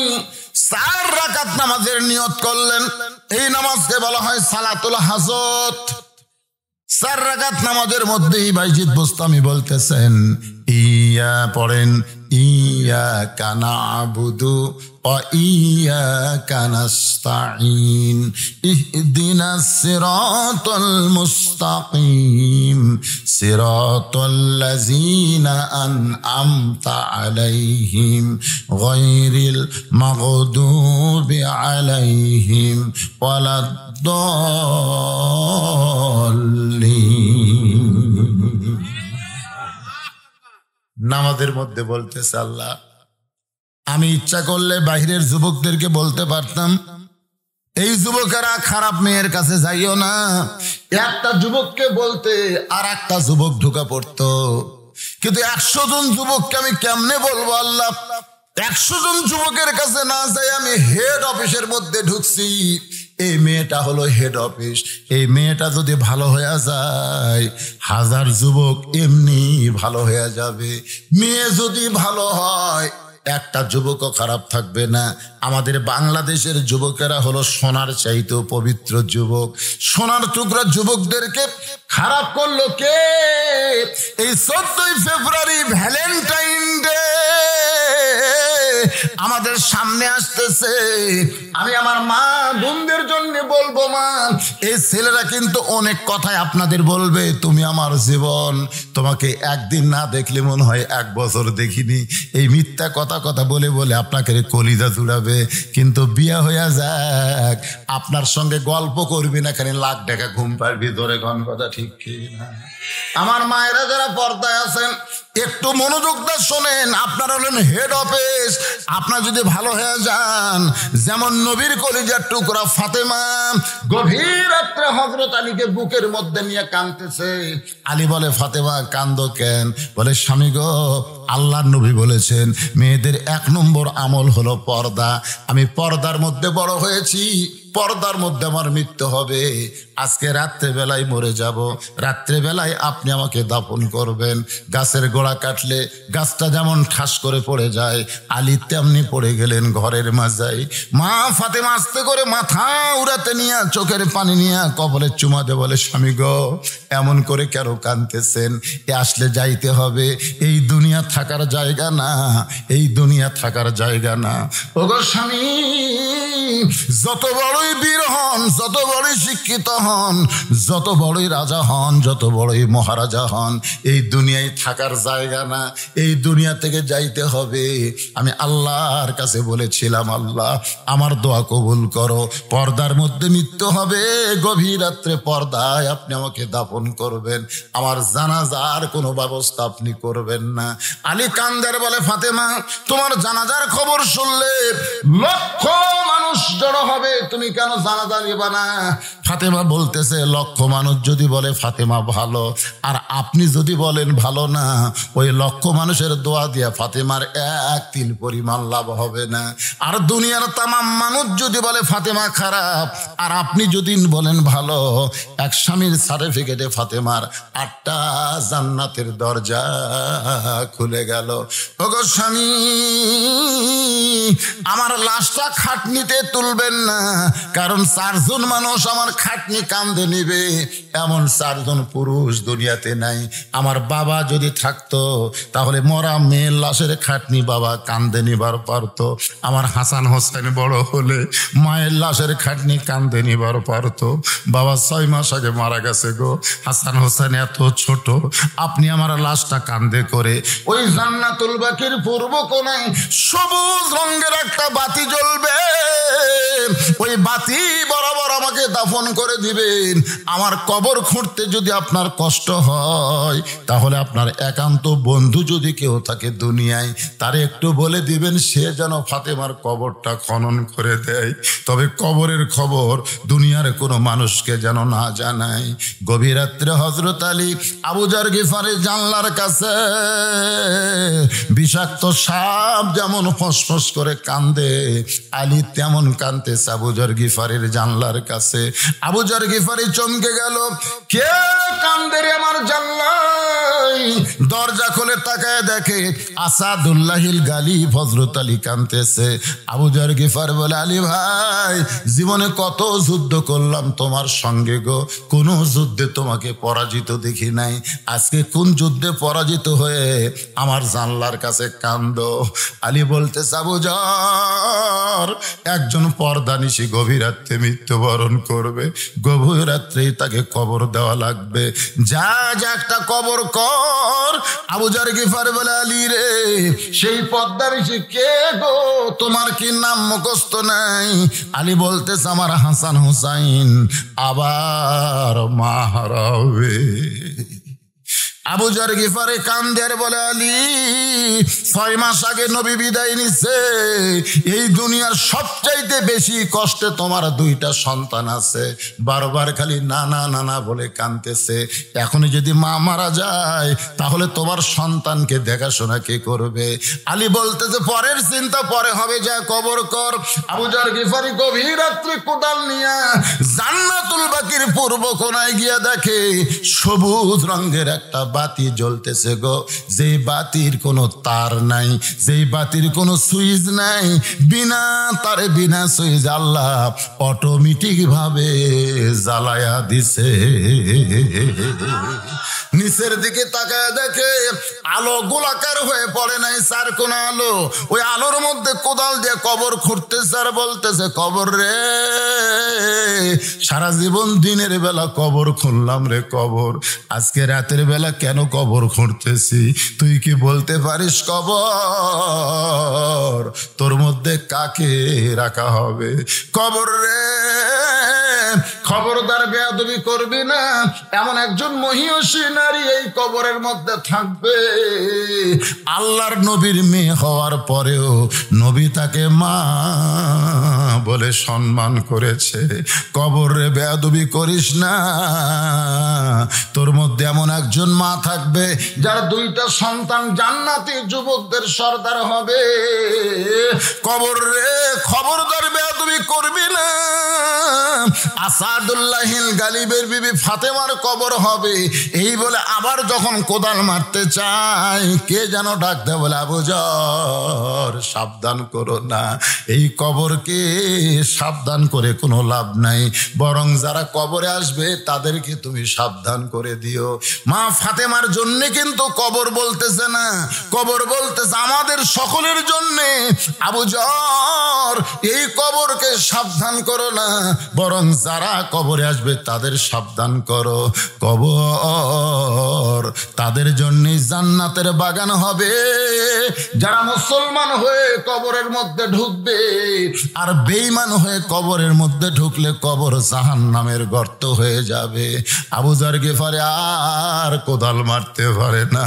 4 রাকাত নামাজের নিয়ত করলেন। এই নামাজকে বলা হয় সালাতুল হাজত। 4 রাকাত নামাজের মধ্যেই বাইজিদ বোস্তামি বলতেছেন, ইয়া পড়েন, ইয়াকা না'বুদু ওয়া ইয়াকা নাস্তাঈন ইহদিনাস সিরাতাল মুস্তাকিম সিরাতাল লাযীনা আন'আমতা আলাইহিম গায়রিল মাগদুবি আলাইহিম ওয়ালাদ-দাল্লিন। নামাজের মধ্যে বলতেছে, আল্লাহ আমি ইচ্ছা করলে বাহিরের যুবকদেরকে বলতে পারতাম, এই যুবকেরা খারাপ মেয়ের কাছে যাইও না। একটা যুবককে বলতে আর একটা যুবক ঢুকা পড়তো, কিন্তু 100 জন যুবককে আমি কেমনে বলবো আল্লাহ? 100 জন যুবকের কাছে না যাই আমি হেড অফিসের মধ্যে ঢুকছি। এই মেয়েটা হলো হেড অফিস, এই মেয়েটা যদি ভালো হয়ে যায় 1000 যুবক এমনি ভালো হয়ে যাবে। মেয়ে যদি ভালো হয় একটা যুবকও খারাপ থাকবে না। আমাদের বাংলাদেশের যুবকেরা হলো সোনার চাইতেও পবিত্র যুবক। সোনার টুকরা যুবকদেরকে খারাপ করলো কে? এই 14 ফেব্রুয়ারি ভ্যালেন্টাইন ডে আমাদের সামনে আসতেছে। আমি আমার মা বোনদের জন্য বলবো, মা এই ছেলেরা কিন্তু অনেক কথাই আপনাদের বলবে, তুমি আমার জীবন, তোমাকে একদিন না দেখলে মনে হয় 1 বছর দেখিনি। এই মিথ্যা কথা বলে বলে আপনাকে কলিজা জুড়াবে। কিন্তু বিয়া হইয়া যাক, আপনার সঙ্গে গল্প করবি না, খালি লাখ টাকা ঘুম পাড়বি ধরে। ঘন কথা ঠিক কি না? আমার মায়েরা যারা পর্দায় আছেন একটু মনোযোগ দিয়ে শোনেন। আপনারা হলেন হেড অফিস। আপনার যদি ভালো হয়ে যান, যেমন নবীর কলিজার টুকরা ফাতেমা গভীর রাত্রে হযরত আলীকে বুকের মধ্যে নিয়ে কাঁদতেছে। আলী বলে, ফাতেমা কান্দো কেন? বলে, স্বামী গো, আল্লাহর নবী বলেছেন মেয়েদের 1 নম্বর আমল হলো পর্দা। আমি পর্দার মধ্যে বড় হয়েছি, পর্দার মধ্যে আমার মৃত্যু হবে। আজকে রাত্রেবেলায় মরে যাব, রাত্রেবেলায় আপনি আমাকে দাফন করবেন। গাছের গোড়া কাটলে গাছটা যেমন ঠাস করে পড়ে যায়, আলী তেমনি পড়ে গেলেন ঘরের মাঝায়। মা ফাতেমা আস্তে করে মাথা উড়াতে নিয়ে চোখের পানি নিয়ে কপালে চুমা দে বলে, স্বামী গো, এমন করে কেন কাঁদতেছেন? এ আসলে যাইতে হবে, এই দুনিয়া থাকার জায়গা না, এই দুনিয়া থাকার জায়গা না। ওগো স্বামী, যত বড়ই বীর হন, যত বড়ই শিক্ষিত হন, যত বড়ই রাজা হন, যত বড়ই মহারাজা হন, এই দুনিয়ায় থাকার জায়গা না, এই দুনিয়া থেকে যাইতে হবে। আমি আল্লাহর কাছে বলেছিলাম, আল্লাহ আমার দোয়া কবুল করো, পর্দার মধ্যে মৃত্যু হবে, গভীর রাত্রে পর্দায় আপনি আমাকে দাফন করবেন, আমার জানাজার কোনো ব্যবস্থা আপনি করবেন না। আলী কান্দের বলে, ফাতেমা তোমার জানাজার খবর শুনলে লক্ষ মানুষ জড়ো হবে, তুমি কেন জানাজা নিবা না? ফাতেমা বলতেছে, লক্ষ মানুষ যদি বলে ফাতেমা ভালো, আর আপনি যদি বলেন ভালো না, ওই লক্ষ মানুষের দোয়া দিয়া ফাতেমার 1 তিল পরিমাণ লাভ হবে না। আর দুনিয়ার তামাম মানুষ যদি বলে ফাতেমা খারাপ, আর আপনি যদি বলেন ভালো, এক স্বামীর সার্টিফিকেটে ফাতেমার 8টা জান্নাতের দরজা খুলে গেল। ওগো স্বামী, আমার লাশটা খাটনিতে তুলবেন না, কারণ 4 জন মানুষ আমার খাটনি কান্দে নিবে, এমন 4 জন পুরুষ দুনিয়াতে নাই। আমার বাবা যদি থাকতো তাহলে মরা মেয়ের লাশের খাটনি বাবা কান্দে নিবার পারতো। আমার হাসান হোসেন বড় হলে মায়ের লাশের খাটনি কান্দে নিবার পারতো। বাবা 6 মাস আগে মারা গেছে গো, হাসান হোসেন এত ছোট, আপনি আমার লাশটা কান্দে করে ওই জান্নাতুল বাকির পূর্ব কোণায় সবুজ রঙের একটা বাতি জ্বলবে, ওই বাতি বরাবর আমাকে দাফন করে দিবেন। আমার কবর খুঁড়তে যদি আপনার কষ্ট হয়, তাহলে আপনার একান্ত বন্ধু যদি কেউ থাকে দুনিয়ায়, তারে একটু বলে দিবেন সে যেন ফাতেমার কবরটা খনন করে দেয়। তবে কবরের খবর দুনিয়ার কোনো মানুষকে যেন না জানায়। গভীর রাত্রে হযরত আলী আবু যর গিফারি জানলার কাছে বিষাক্ত সাপ যেমন ফসফস করে কান্দে, আলী তেমন কান্দে আবু যর গিফারির জানলার কাছে। আবু যর গিফারি চমকে গেল, কে কান্দে রে আমার জাল্লাই? দরজা খুলে তাকায় দেখে আসাদুল্লাহিল গালিব হযরত আলী কাঁদতেছে। আবু যর গিফার বলে, আলী ভাই, জীবনে কত যুদ্ধ করলাম তোমার সঙ্গে গো, কোন যুদ্ধে তোমাকে পরাজিত দেখি নাই। আজকে কোন যুদ্ধে পরাজিত হয়ে আমার জানলার কাছে কান্দো? আলী বলতেছে, আবু যর, একজন পর্দানিশী গভীর রাত্রে মৃত্যুবরণ করবে, গভীর রাত্রেই তাকে কবর দেওয়া লাগবে, যা যা একটা কবর কর। আবু যর গিফার বলে, আলী রে, সেই পর্দানিশী কে গো? তোমার কি নাম মুখস্থ নাই? আলী বলতেছে, আমার হাসান হুসাইন আবার মা হারাবে। আবু যর গিফারে কান্দে আর বলে, আলী, 6 মাস আগে নবী বিদায় নিছে। এই দুনিয়ার সবচাইতে বেশি কষ্টে তোমার 2টা সন্তান আছে, বারবার খালি নানা নানা বলে কাঁদতেছে। এখনই যদি মা মারা যায় তাহলে তোমার সন্তানকে দেখাশোনা কে করবে? আলী বলতেছে, পরের চিন্তা পরে হবে, যা কবর কর। আবু যর গিফারি গভীর রাত্রে কোদাল নিয়া জান্নাতুল বাকির পূর্ব কোনায় গিয়া দেখে সবুজ রঙের একটা বাতি জ্বলতেছে গো, যেই বাতির কোনো তার নাই, যেই বাতির কোনো সুইচ নাই, বিনা তারে বিনা সুইচ আল্লাহ অটোমেটিক ভাবে জ্বালায়া দিছে। নিচের দিকে তাকায় দেখে আলো গোলাকার হয়ে পড়ে নাই, 4 কোনা আলো। ওই আলোর মধ্যে কোদাল দিয়ে কবর খুঁড়তেছে আর বলতেছে, কবর রে, সারা জীবন দিনের বেলা কবর খুঁড়লাম রে কবর, আজকে রাতের বেলা কেন কবর খুঁড়তেছি? তুই কি বলতে পারিস কবর তোর মধ্যে কাকে রাখা হবে? কবর রে, খবরদার বেয়াদবি করবি না, এমন একজন মহিয়সী নারী এই কবরের মধ্যে থাকবে, আল্লাহর নবীর মেয়ে হওয়ার পরেও নবী তাকে মা বলে সম্মান করেছে। কবরে বেয়াদবি করিস না, তোর মধ্যে এমন একজন মা থাকবে যার 2টা সন্তান জান্নাতি যুবকদের সর্দার হবে। কবর রে, খবরদার বেয়াদবি করবি না। আসাদুল্লাহিল গালিবের বিবি ফাতেমার কবর হবে। এই বলে আবার যখন কোদাল মারতে চায়, কে যেন ডাকতে বলে, আবু যর, সাবধান করো না, এই কবরকে সাবধান করে কোনো লাভ নাই, বরং যারা কবরে আসবে তাদেরকে তুমি সাবধান করে দিও। মা ফাতেমার জন্য কিন্তু কবর বলতেছে না, কবর বলতেছে আমাদের সকলের জন্যে। আবু যর, এই কবরকে সাবধান করো না, বরং যারা কবরে আসবে তাদের সাবধান করো। কবর তাদের জন্যই জান্নাতের বাগান হবে, যারা মুসলমান হয়ে কবরের মধ্যে ঢুকবে, আর বেঈমান হয়ে কবরের মধ্যে ঢুকলে কবর জাহান্নামের গর্ত হয়ে যাবে। আবু যর গিফারি আর কোদাল মারতে পারে না,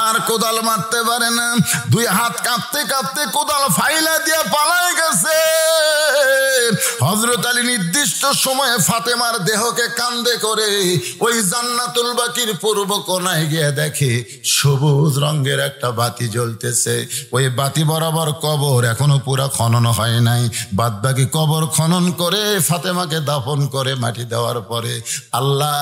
আর কোদাল মারতে পারে না, 2 হাত কাঁপতে কাঁপতে কোদাল ফাইলা দিয়ে পালায় গেছে। হযরত আলী নির্দিষ্ট সময়ে ফাতেমার দেহকে কান্দে করে ওই জান্নাতুল বাকির পূর্ব কোনায় গিয়ে দেখে সবুজ রঙের একটা বাতি জ্বলতেছে। ওই বাতি বরাবর কবর এখনো পুরা খনন হয় নাই, বাদ বাকি কবর খনন করে ফাতেমাকে দাফন করে মাটি দেওয়ার পরে, আল্লাহ,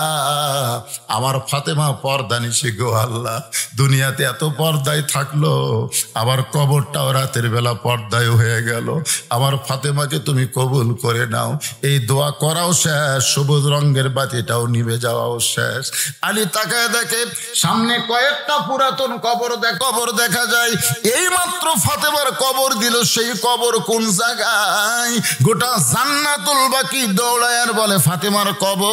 আমার ফাতেমা পর্দানিশী গো আল্লাহ, দুনিয়াতে এত পর্দায় থাকলো, আবার কবরটাও রাতের বেলা পর্দায় হয়ে গেল, আমার ফাতেমাকে তুমি কবুল করে নাও। এই দোয়া করাও শেষ, সবুজ রঙের বাতিটাও নিভে যাওয়াও শেষ। আলী তাকায় দেখে সামনে কয়েকটা পুরাতন কবর দেখা যায়। এই মাত্র ফাতেমার কবর দিল, সেই কবর কোন জায়গায়? গোটা জান্নাতুল বাকি দৌড়ায় আর বলে, ফাতেমার কবর,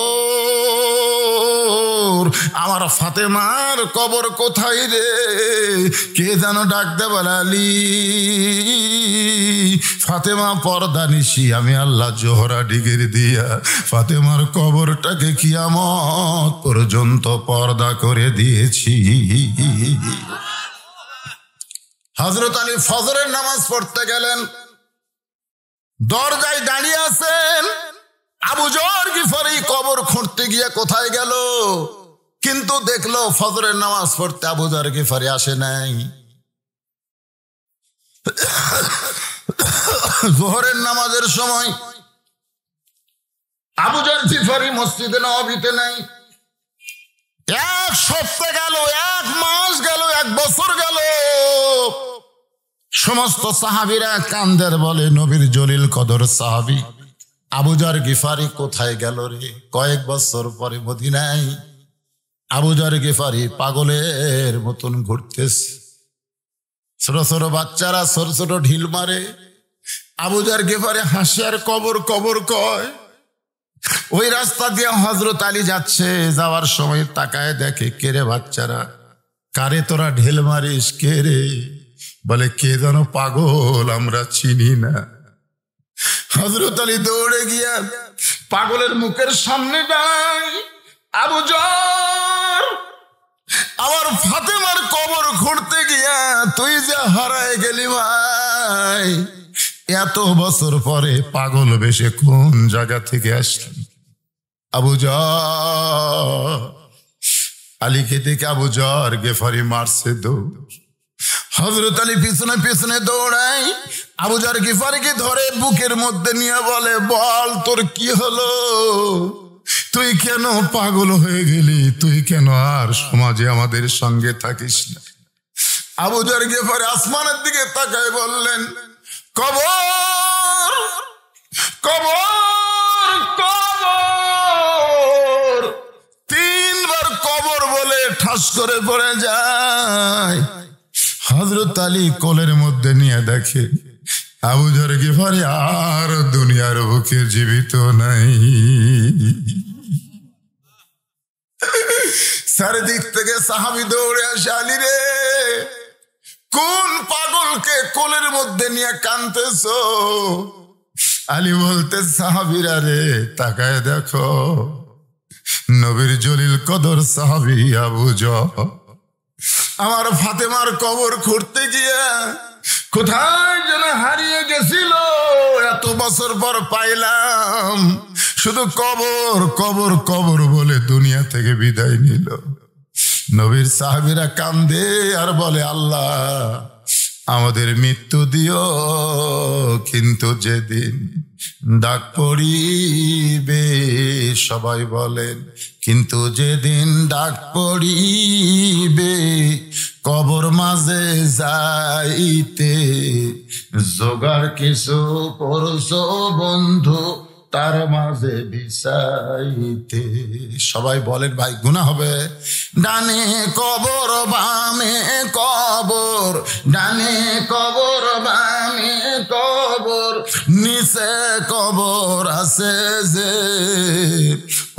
আমার ফাতেমার কবর কোথায় রে? কে যেন ডাকতে বলে, আলী, ফাতেমা পর্দানিশী, আমি আল্লাহ জোহরা ডিগির দিয়া ফাতেমার কবরটাকে কিয়ামত পর্যন্ত পর্দা করে দিয়েছি। হযরত আলী ফজরের নামাজ পড়তে গেলেন, দরজায় দাঁড়িয়ে আছেন। আবু যর গিফারি কবর খুঁড়তে গিয়ে কোথায় গেল? কিন্তু দেখলো ফজরের নামাজ পড়তে আবু যর গিফারি আসে নাই। যোহরের নামাজের সময় আবু যর গিফারি মসজিদে নববীতে নাই। এক সপ্তাহ গেল, এক মাস গেল, এক বছর গেল, সমস্ত সাহাবীরা কান্দের বলে নবীর জলিল কদর সাহাবী আবু যর গিফারি কোথায় গেল রে? কয়েক বছর পরে মদিনায় আবু যর গিফারি পাগলের মতন ঘুরতেছে। ছোট ছোট বাচ্চারা ছোট ছোট ঢিল মারে, আবু যর গিফারি হাসে আর কবর কবর কয়। ওই রাস্তা দিয়ে হযরত আলী যাচ্ছে, যাওয়ার সময় তাকায় দেখে, কে রে বাচ্চারা, কারে তোরা ঢিল মারিস? কে রে? বলে কে যেন পাগল, আমরা চিনি না। হযরত আলী দৌড়ে গিয়া পাগলের মুখের সামনে দাঁড়ায়, আবু যর, আমার ফাতেমার কবর খুঁড়তে গিয়া তুই যে হারায় গেলি ভাই। এত বছর পরে পাগল বেশে কোন জায়গা থেকে আসলি? আবু যর, আলীকে দেখে আবু যর গিফারি মারছে দৌড়। হযরত আলী পিছনে পিছনে দৌড়ায়, আবু যর গিফারিকে ধরে বুকের মধ্যে নিয়ে বলে, বল তোর কি হলো? তুই কেন পাগল হয়ে গেলি? তুই কেন আর সমাজে আমাদের সঙ্গে থাকিস না? আবু যর গিফারি আসমানের দিকে তাকায় বললেন, কবর কবর কবর। তিনবার কবর বলে ঠাস করে পড়ে যায়। হযরত আলী কোলের মধ্যে নিয়ে দেখে আবু যর গিফারি আর দুনিয়ার বুকে জীবিত নাই। চারিদিক থেকে সাহাবী দৌড়ে আসে, আলী রে, কোন পাগলকে কোলের মধ্যে নিয়ে কাঁদতেছো? আলী বলতে, সাহাবীরা রে, তাকায় দেখো, নবীর জলিল কদর সাহাবী আবু যর আমার ফাতেমার কবর খুঁড়তে গিয়া কোথায় যেন হারিয়ে গেছিল, এত বছর পর পাইলাম। শুধু কবর কবর কবর বলে দুনিয়া থেকে বিদায় নিল। নবীর সাহাবীরা কান্দে আর বলে, আল্লাহ আমাদের মৃত্যু দিও, কিন্তু যেদিন ডাক পড়িবে, সবাই বলেন, কিন্তু যেদিন ডাক পড়িবে কবর মাঝে যাইতে, জোগাড় কিছু করছো বন্ধু তার মাঝে বিছাইতে। সবাই বলেন ভাই গুনাহ হবে। ডানে কবর বামে কবর, ডানে কবর বামে কবর, নিচে কবর আছে যে,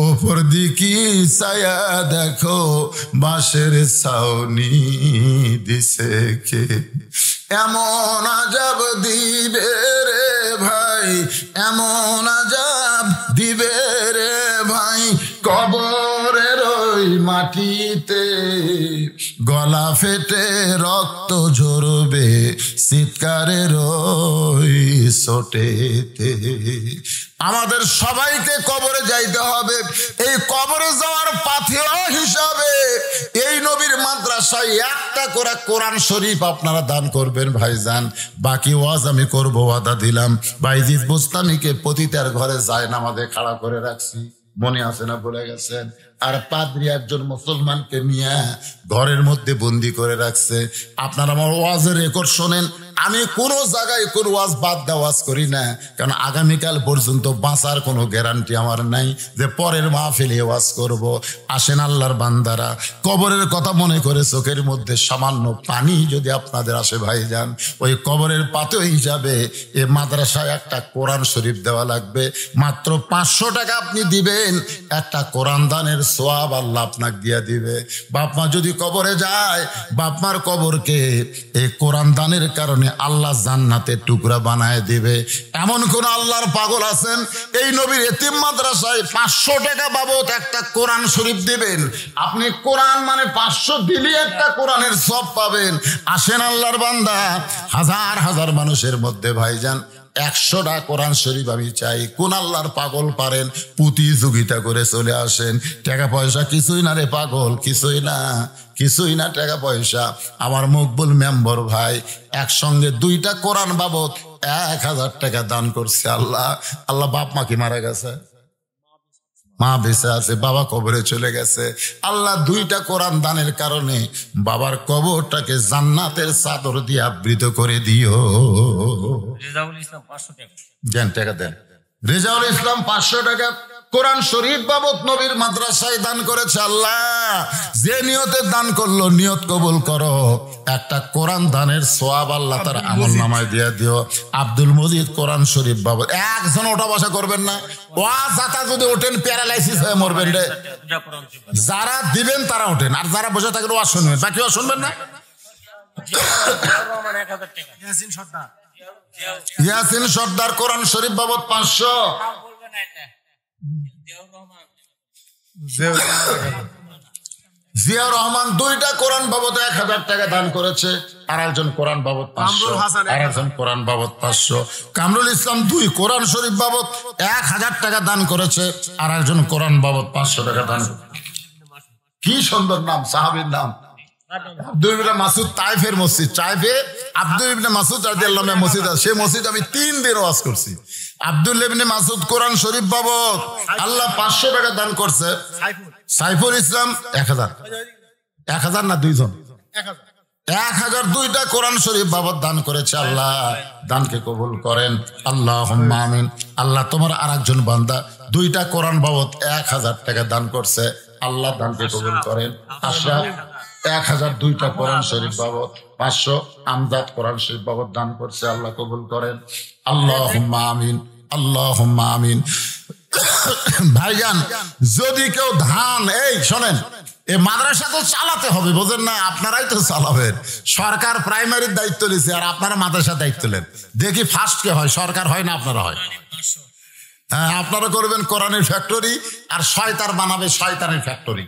ওপর দিকে ছায়া দেখো বাঁশের ছাউনি দিছে কে। এমন আজাব দিবে রে ভাই, এমন আজাব দিবে রে ভাই, কবরের ওই মাটিতে গলা ফেটে রক্ত ঝরবে চিৎকারের ওই ছোটেতে। আমাদের সবাইকে কবরে যাইতে হবে। এই কবরে যাওয়ার পাথেয় হিসাবে এই নবীর মাদ্রাসায় একটা করে কোরআন শরীফ আপনারা দান করবেন ভাইজান। বাকি ওয়াজ আমি করবো, ওয়াদা দিলাম। বাইজিদ বুস্তামিকে পতিতার ঘরে যায় নামাজে খাড়া করে রাখছি, মনে আছে না ভুলে গেছেন? আর পাদ্রী একজন মুসলমানকে নিয়ে ঘরের মধ্যে বন্দি করে রাখছে। আপনারা আমার ওয়াজের রেকর্ড শোনেন। আমি কোনো জায়গায় কোনো ওয়াজ বাদ দেওয়া ওয়াজ করি না, কারণ আগামীকাল পর্যন্ত বাঁচার কোনো গ্যারান্টি আমার নাই যে পরের মাহফিলে ওয়াজ করব। আসেন আল্লাহর বান্দারা, কবরের কথা মনে করে চোখের মধ্যে সামান্য পানি যদি আপনাদের আসে ভাইজান, ওই কবরের পাথেয় হিসাবে এ মাদ্রাসায় একটা কোরআন শরীফ দেওয়া লাগবে। মাত্র 500 টাকা আপনি দিবেন, একটা কোরআন দানের সোয়াব আল্লাহ আপনাকে দিয়ে দিবে। বাপমা যদি কবরে যায়, বাপমার কবরকে এই কোরআন দানের কারণে আল্লাহ জান্নাতের টুকরা বানায় দিবে। এমন কোন আল্লাহর পাগল আছেন এই নবীর এতিম মাদ্রাসায় 500 টাকা বাবদ একটা কোরআন শরীফ দিবেন? আপনি কোরআন মানে 500 দিলে একটা কোরআনের সব পাবেন। আসেন আল্লাহর বান্দা, হাজার হাজার মানুষের মধ্যে ভাইজান 100টা কোরআন শরীফ আমি চাই। কোন আল্লাহর পাগল পারেন প্রতিযোগিতা করে চলে আসেন। টাকা পয়সা কিছুই না রে পাগল, কিছুই না, কিছুই না টাকা পয়সা। আমার মকবুল মেম্বার ভাই একসঙ্গে 2টা কোরআন বাবদ 1000 টাকা দান করছে। আল্লাহ আল্লাহ বাপ মা কি মারা গেছে? মা বেঁচে আছে, বাবা কবরে চলে গেছে। আল্লাহ দুইটা কোরআন দানের কারণে বাবার কবরটাকে জান্নাতের চাদর দিয়ে আবৃত করে দিও। রেজাউল ইসলাম 500 টাকা দেন, টাকা দেন। রেজাউল ইসলাম 500 টাকা কোরআন শরীফ বাবদ নবীর মাদ্রাসায় দান করেছে। আল্লাহ যে নিয়তে দান করলো নিয়ত কবুল করো। একটা কোরআন দানের সওয়াব আল্লাহ তার আমলনামায় দিয়ে দিও। আব্দুল মজিদ কোরআন শরীফ বাবদ, একজন ওঠা বসা করবেন না। ওয়াজ আতা যদি ওঠেন প্যারালাইসিস হয়ে মরবেন রে। যারা দিবেন তারা ওঠেন, আর যারা বসে থাকেন ওয়াজ শুনবেন, বাকি ওয়াজ শুনবেন না। ইয়াসিন সর্দার কোরআন শরীফ বাবদ 500। জিয়া রহমান দুইটা কোরআন বাবদ 1000 টাকা দান করেছে, আর একজন কোরআন বাবদ 500, আর একজন কোরআন বাবদ 500। কামরুল ইসলাম 2 কোরআন শরীফ বাবদ 1000 টাকা দান করেছে, আর একজন কোরআন বাবদ 500 টাকা দান। কি সুন্দর নাম, সাহাবীর নাম। আব্দুল ইবনে মাসুদ তাইফের মসজিদ, তাইফে আব্দুল ইবনে মাসুদ রাদিয়াল্লাহু আনহু মসজিদ আছে। সেই মসজিদ আমি 3 দিন ওয়াজ করছি। আব্দুল ইবনে মাসুদ কোরআন শরীফ বাবদ আল্লাহ 500 টাকা দান করছে। সাইফুল ইসলাম 1000 না 2 জন 1000 দুইটা কোরআন শরীফ বাবদ দান করেছে। আল্লাহ দানকে কবুল করেন, আল্লাহুম্মা আমিন। আল্লাহ তোমার আরেকজন বান্দা দুইটা কোরআন বাবদ 1000 টাকা দান করছে, আল্লাহ দানকে কবুল করেন। আশরাফ 1000 দুইটা কোরআন শরীফ বাবদ 500 আমজাদ কোরআন শরীফ বাবদ দান করছে, আল্লাহ কবুল করেন, আল্লাহুম্মা আমিন, আল্লাহুম্মা আমিন। ভাইজান যদি কেউ ধান, এই শোনেন, এই মাদ্রাসা তো চালাতে হবে, বোঝেন না? আপনারাই তো চালাবেন। সরকার প্রাইমারির দায়িত্ব নিয়েছে, আর আপনারা মাদ্রাসার দায়িত্ব নেন। দেখি ফার্স্ট কে হয়, সরকার হয় না আপনারা হয়? হ্যাঁ, আপনারা করবেন কোরআনের ফ্যাক্টরি, আর শয়তান বানাবে শয়তানের ফ্যাক্টরি।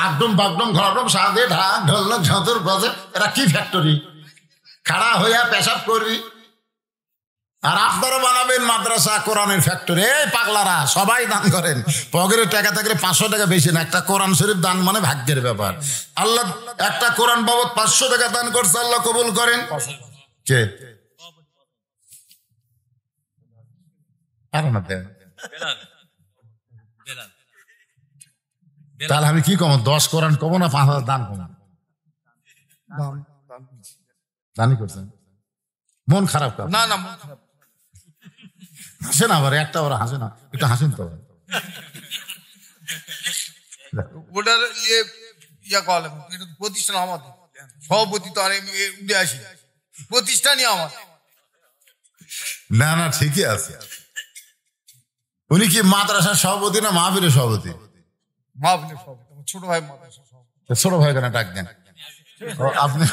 একদম বাগদম ঘরদম সাদে ঢাক ঢোলক ঝাঁতুর বাজে, এরা কি ফ্যাক্টরি? খাড়া হইয়া পেশাব করবি। আর আপনারা বানাবেন মাদ্রাসা কোরআনের ফ্যাক্টরি। এই পাগলারা সবাই দান করেন, পকেটে টাকা থাকলে 500 টাকা বেশি না। একটা কোরআন শরীফ দান মানে ভাগ্যের ব্যাপার। আল্লাহ একটা কোরআন বাবদ 500 টাকা দান করছে, আল্লাহ কবুল করেন। কে তাহলে আমি কি কম, 10 কোরআন কমো না 5000 দান কমো? দানই করছেন, মন খারাপ কর না? না মন খারাপ হাসে না, আবার একটা ওরা হাসে না, একটু হাসেন তো। ওটার ইয়া কল প্রতিষ্ঠান আমাদের সভাপতি তো, আর উঠে আসি প্রতিষ্ঠানই আমাদের। না না ঠিকই আছে। উনি কি মাদ্রাসার সভাপতি না মাহফিলের সভাপতি? মাহফিলের সভাপতি, ছোট ভাই মাদ্রাসার সভাপতি। ছোট ভাই কেন ডাক দেন আপনি?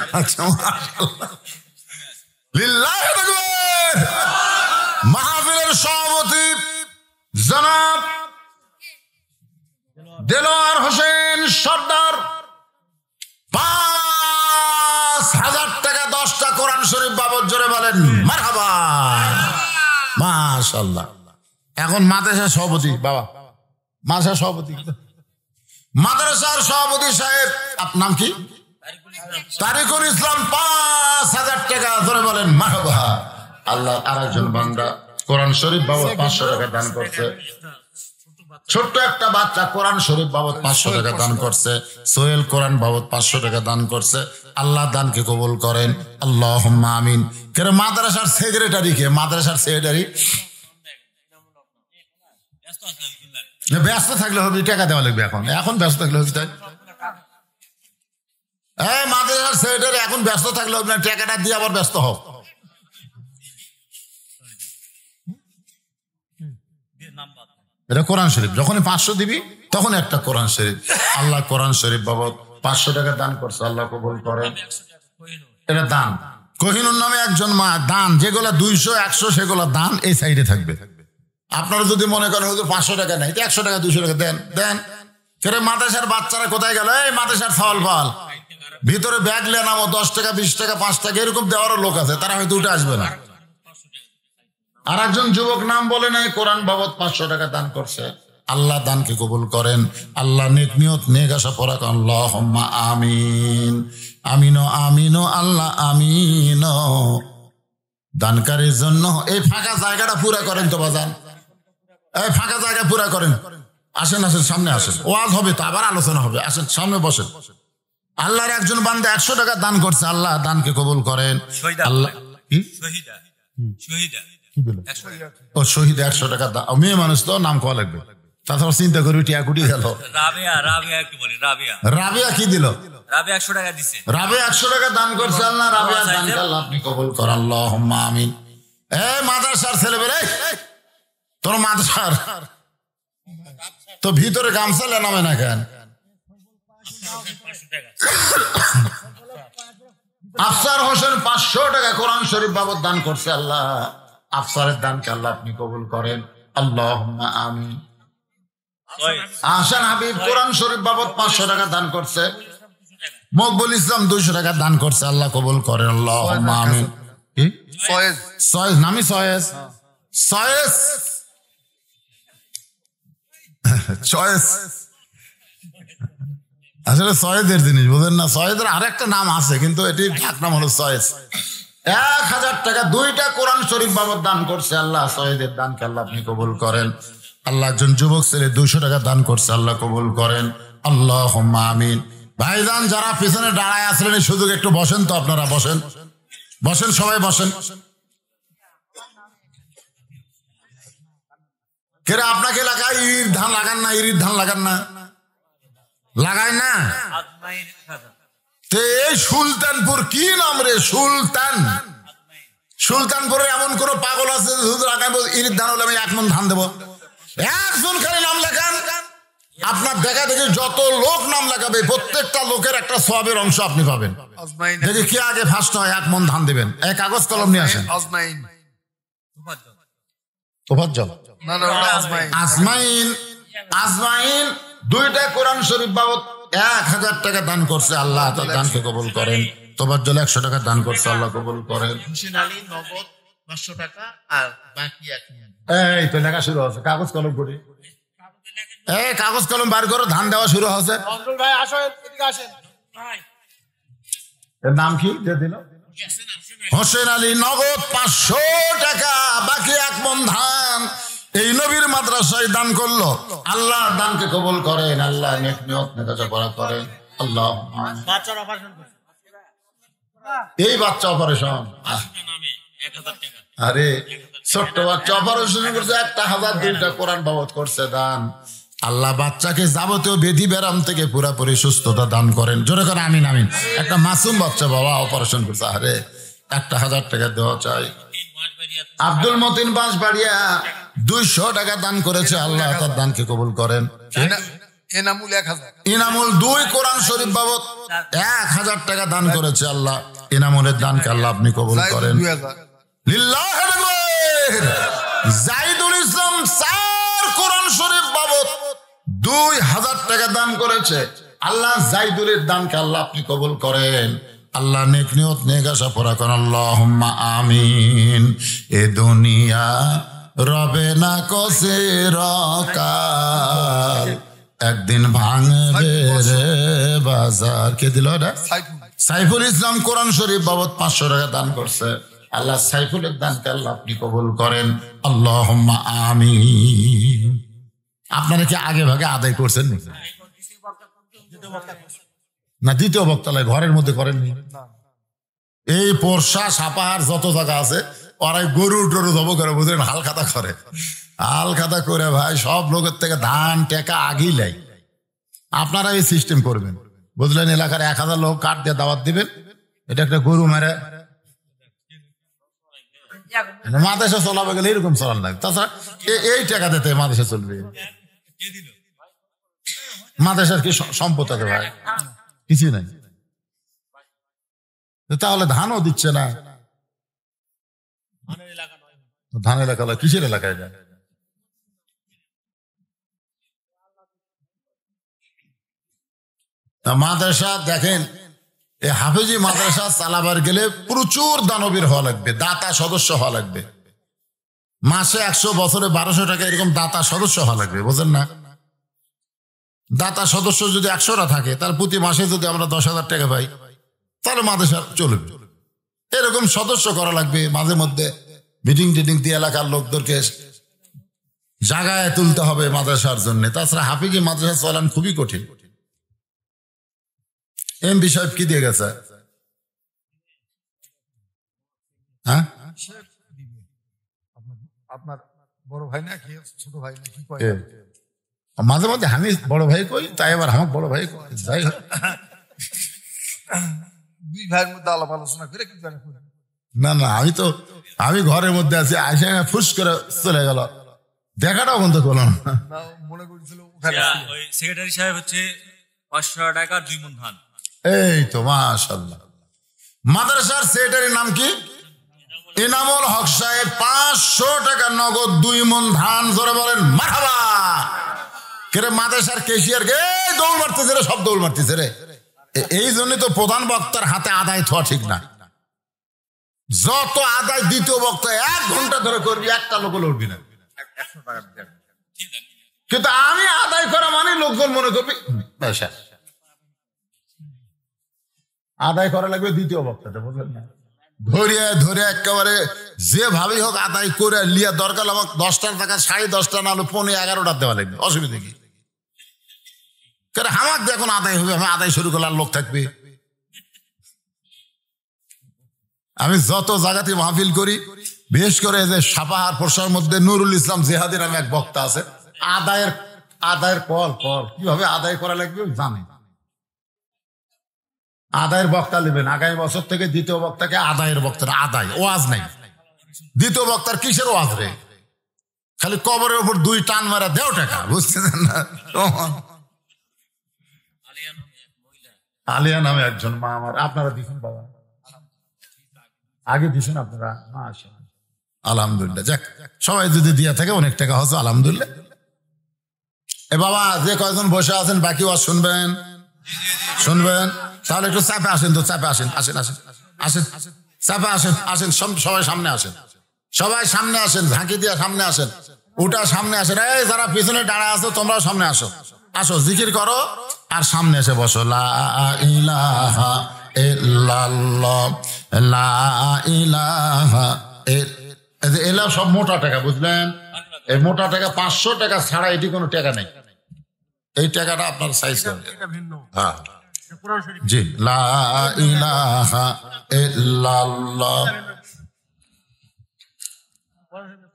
মাহফিলের সভাপতি জনাব দেলোয়ার হোসেন সর্দার 5000 টাকা 10টা কোরআন শরীফ বাবদ, জোরে বলেন মারহাবা, মাশাআল্লাহ। এখন মাদ্রাসার সভাপতি, বাবা মাদ্রাসার সভাপতি, মাদ্রাসার সভাপতি সাহেব, আপনার নাম কি? তারিকুল ইসলাম 5000 টাকা, জোরে বলেন মারহাবা। আল্লাহ আরেকজন বান্দা কোরআন শরীফ বাবদ 500 টাকা দান করছে। ছোট্ট একটা বাচ্চা কোরআন শরীফ বাবদ 500 টাকা দান করছে। সোহেল কোরআন বাবদ 500 টাকা দান করছে, আল্লাহ দানকে কবুল করেন, আল্লাহুম্মা আমিন। কেন মাদ্রাসার সেক্রেটারি কে? মাদ্রাসার সেক্রেটারি ব্যস্ত থাকলে হবে, টাকা দেওয়া লাগবে। এখন ব্যস্ত থাকলে হবে, তাই মাদ্রাসার সেক্রেটারি এখন ব্যস্ত থাকলে হবে না, টাকাটা দিয়ে আবার ব্যস্ত হোক। এটা কোরআন শরীফ, যখনই 500 দিবি তখন একটা কোরআন শরীফ। আল্লাহ কোরআন শরীফ বাবদ 500 টাকা দান করছে, আল্লাহ কবুল করেন। এটা দান। কোহিনুর নামে একজন মা দান, যেগুলো 200 100 সেগুলো দান এই সাইডে থাকবে। আপনারা যদি মনে করেন হুজুর 500 টাকা নাই, 100 টাকা 200 টাকা দেন দেন। ফেরে মাদ্রাসার বাচ্চারা কোথায় গেল? এই মাদ্রাসার ফল ভিতরে ব্যাগ নিয়ে নামো, 10 টাকা 20 টাকা 5 টাকা এরকম দেওয়ারও লোক আছে, তারা হয়তো উঠে আসবে না। আর একজন যুবক নাম বলে নাই, কোরআন বাবদ 500 টাকা দান করছে, আল্লাহ দানকে কবুল করেন। আল্লাহ নেক নিয়ত নেক আশা পড়া, আল্লাহুম্মা আমিন, আমিনো আমিনো, আল্লাহ আমিনো। দানকারীর জন্য এই ফাঁকা জায়গাটা পুরা করেন তো বাজান, এই ফাঁকা জায়গা পুরা করেন। আসেন আসেন সামনে আসেন, ওয়াজ হবে তো, আবার আলোচনা হবে, আসেন সামনে বসেন। আল্লাহর একজন বান্দা 100 টাকা দান করছে, আল্লাহ দানকে কবুল করেন। আল্লাহ কি ও শহীদ 100 টাকা দান, মেয়ে মানুষ তো নাম কওয়া লাগবে, তাছাড়া চিন্তা করবি টিয়া কুটি গেল। রাবিয়া কি দিল? রাবিয়া 100 টাকা দিছে। রাবিয়া 100 টাকা দান করছে, আল্লাহ রাবিয়া দানকে আল্লাহ আপনি কবুল করেন, আল্লাহুম্মা আমিন। মাদ্রাসার ছেলেবেলে, তোর মাদ্রাসার তো ভিতরে গামছা নামে না কেন? আফসার হোসেন 500 টাকা কোরআন শরীফ বাবদ দান করছে, আল্লাহ আফসারের দানকে আল্লাহ আপনি কবুল করেন, আল্লাহুম্মা আমিন। আহসান হাবিব কোরআন শরীফ বাবদ 500 টাকা দান করছে। মকবুল ইসলাম 200 টাকা দান করছে, আল্লাহ কবুল করেন, আল্লাহুম্মা আমিন। কি সয়েজ নামি সয়েজ সয়েজ চয়েস, আসলে সয়েদের জিনিস বোঝেন না, সয়েদের আরেকটা নাম আছে কিন্তু এটি ঢাক নাম হলো সয়েস। 1000 টাকা 2টা কোরআন শরীফ বাবদ দান করছে, আল্লাহ সয়েদের দানকে আল্লাহ আপনি কবুল করেন। আল্লাহ একজন যুবক ছেলে 200 টাকা দান করছে, আল্লাহ কবুল করেন, আল্লাহুম্মা আমিন। ভাইজান যারা পিছনে দাঁড়ায় আসলেন এই সুযোগ একটু বসেন তো, আপনারা বসেন বসেন সবাই বসেন। কেরা আপনাকে এলাকায় ইরির ধান লাগান না? ইরির ধান লাগান না? লাগায় না? এই সুলতানপুর কি নাম রে? সুলতান, সুলতানপুরে এমন কোন পাগল আছে ইরির ধান হলে আমি 1 মণ ধান দেবো? একজন খালি নাম লেখান, আপনার দেখা দেখি যত লোক নাম লেখাবে প্রত্যেকটা লোকের একটা সওয়াবের অংশ আপনি পাবেন। দেখি কে আগে ফার্স্ট হয় 1 মণ ধান দেবেন। এই কাগজ কলম নিয়ে আসেন। তোফাজ্জল আজমাইন, আজমাইন 2টা কোরআন শরীফ বাবদ 1000 টাকা দান করছে, আল্লাহ তার দানকে কবুল করেন। তোফাজ্জল 100 টাকা দান করছে, আল্লাহ কবুল করেন। হুসেন আলী নগদ 500 টাকা আর বাকি 1 মণ। এই তো লেখা শুরু হচ্ছে, কাগজ কলম করি, এই কাগজ কলম বার করো, ধান দেওয়া শুরু হচ্ছে। ভাই আসেন, এদিকে আসেন। এর নাম কি যে দিল? হোসেন আলী নগদ 500 টাকা, বাকি 1 মণ ধান এই নবীর মাদ্রাসায় দান করলো, আল্লাহ দানকে কবুল করেন, আল্লাহ নেক নিয়ত নেকাজা করা করেন, আল্লাহ। বাচ্চার অপারেশন করছে, এই বাচ্চা অপারেশন, আরে ছোট্ট বাচ্চা অপারেশন করছে, 1000 2টা কোরআন বাবদ করছে দান। আল্লাহ বাচ্চাকে যাবতীয় ব্যাধি ব্যারাম থেকে পুরাপুরি সুস্থতা দান করেন, জোরে করে আমিন আমিন। একটা মাসুম বাচ্চা বাবা অপারেশন করছে, আরে 1000 টাকা দেওয়া চাই। আব্দুল মতিন বাঁশবাড়িয়া 200 টাকা দান করেছে, আল্লাহ তার দানকে কবুল করেন। এনামুল 1000, ইনামুল 2 কোরআন শরীফ বাবদ 1000 টাকা দান করেছে, আল্লাহ ইনামুলের দানকে আল্লাহ আপনি কবুল করেন। লিল্লাহি তাকবীর। জাইদুল ইসলাম 4 কোরআন শরীফ বাবদ 2000 টাকা দান করেছে, আল্লাহ জাইদুলের দানকে আল্লাহ আপনি কবুল করেন, আল্লাহ নেক নিয়ত নেক আশা পুরা করেন, আল্লাহুম্মা আমিন। এ দুনিয়া রবে না কসে রকাল, একদিন ভাঙবে রে বাজার। কে দিল এটা? সাইফুল ইসলাম কোরআন শরীফ বাবদ 500 টাকা দান করছে, আল্লাহ সাইফুলের দানকে আল্লাহ আপনি কবুল করেন, আল্লাহুম্মা আমিন। আপনারা কি আগে ভাগে আদায় করছেন না? দ্বিতীয় বক্তালয় ঘরের মধ্যে করেননি? এই পোরশা সাপাহার যত জায়গা আছে ওরাই গরু টরু জব করে, বুঝলেন, হালখাতা করে, হালখাতা করে ভাই সব লোকের থেকে ধান টেকা আগেই লাই। আপনারা এই সিস্টেম করবেন, বুঝলেন, এলাকার 1000 লোক কাঠ দিয়ে দাওয়াত দিবেন, এটা একটা গরু মেরে মাদেশে চলাবে গেলে এরকম চলান লাগে। তাছাড়া এই টাকা দিতে মাদেশে চলবে? মাদেশের কি সম্পদ আছে ভাই? কিছুই নাই। তাহলে ধানও দিচ্ছে না। ধান এলাকা কিসের এলাকায় যায়? মাদ্রাসা দেখেন, এই হাফেজি মাদ্রাসা চালাবার গেলে প্রচুর দানবীর হওয়া লাগবে, দাতা সদস্য হওয়া লাগবে। মাসে 100, বছরে 1200 টাকা এরকম দাতা সদস্য হওয়া লাগবে, বুঝলেন না? দাতা সদস্য যদি 100টা থাকে, তার প্রতি মাসে যদি আমরা 10,000 টাকা পাই, তাহলে মাদ্রাসা চলবে। এরকম সদস্য করা লাগবে, মাঝে মধ্যে মিটিং টিটিং দিয়ে এলাকার লোকদেরকে জাগায় তুলতে হবে মাদ্রাসার জন্য। তাছাড়া হাফিজে মাদ্রাসা চলান খুবই কঠিন। এমপি সাহেব কি দিয়ে গেছে? হ্যাঁ, আপনার বড় ভাই না কি ছোট ভাই না কি কয়? মাঝে মাঝে আমি বড় ভাই কই, তাই আবার আমার বড় ভাই কই। যাই হোক, দুই ভাইয়ের মধ্যে আলাপ আলোচনা করে কি জানে না না, আমি ঘরের মধ্যে আছি, আসে ফুস করে চলে গেল, দেখাটাও বন্ধ করলো না। না, মনে করেছিল উঠানে ওই সেক্রেটারি সাহেব হচ্ছে 500 টাকা 2 মণ ধান। এই তো মাশাআল্লাহ। মাদ্রাসার সেক্রেটারির নাম কি? এনামুল হক সাহেব। 500 টাকা নগদ 2 মণ ধান। জোরে বলেন মারহাবা। কেরে মাদ্রাসার কেশিয়ার কে দৌড় মারতেছে রে, সব দৌড় মারতেছে রে। এই জন্য তো প্রধান বক্তার হাতে আদায় থাকা ঠিক না। যত আদায় দ্বিতীয় বক্তা 1 ঘন্টা ধরে করবি, একটা লোক লড়বি না। 100 টাকা দিতে হবে। কিন্তু আমি আদায় করা মানে লোকজন মনে করবি পয়সা আদায় করা লাগবে দ্বিতীয় বক্তাতে, বুঝলেন না? ধরে ধরে একেবারে যেভাবেই হোক আদায় করে লিয়া দরকার আমাকে 10টার টাকা 10.5টা না হলে 11:15 দেওয়া লাগবে। অসুবিধা কি? আমার দেখুন আদায় হবে, আমি আদায় শুরু করলে আর লোক থাকবে। আমি যত জায়গাতে মাহফিল করি, বিশেষ করে যে সাপাহার প্রসার মধ্যে নুরুল ইসলাম জেহাদি নামে এক বক্তা আছে, আদায়ের কল কিভাবে আদায় করা লাগবে জানে। আদায়ের বক্তা নেবেন আগামী বছর থেকে, দ্বিতীয় বক্তাকে আদায়ের বক্তার আদায় ওয়াজ নাই। দ্বিতীয় বক্তার কিসের ওয়াজ রে? খালি কবরের উপর 2 টান মারা দেও টাকা, বুঝছেন না? আলিয়া নামে একজন মা আমার, আপনারা দিচ্ছেন বাবা, আগে দিচ্ছেন আপনারা, আলহামদুলিল্লাহ। যাক, সবাই যদি দিয়া থাকে অনেক টাকা হচ্ছে, আলহামদুলিল্লাহ। এ বাবা, যে কয়জন বসে আছেন বাকি ওয়াজ শুনবেন, তাহলে একটু চাপে আসেন তো, চাপে আসেন, চাপে আসেন, সবাই সামনে আসেন, ঝাঁকি দিয়া সামনে আসেন, ওটা সামনে আসেন। এই যারা পিছনে দাঁড়া আছো তোমরাও সামনে আসো, জিকির করো আর সামনে এসে বসো। লা ইলাহা ইল্লাল্লাহ, লা ইলাহা ইল্লাল্লাহ। সব মোটা টাকা, বুঝলেন? এই মোটা টাকা 500 টাকা ছাড়া এটি কোনো টাকা নেই। এই টাকাটা আপনার সাইজ করবে। হ্যাঁ জি, লা ইলাহা ইল্লাল্লাহ।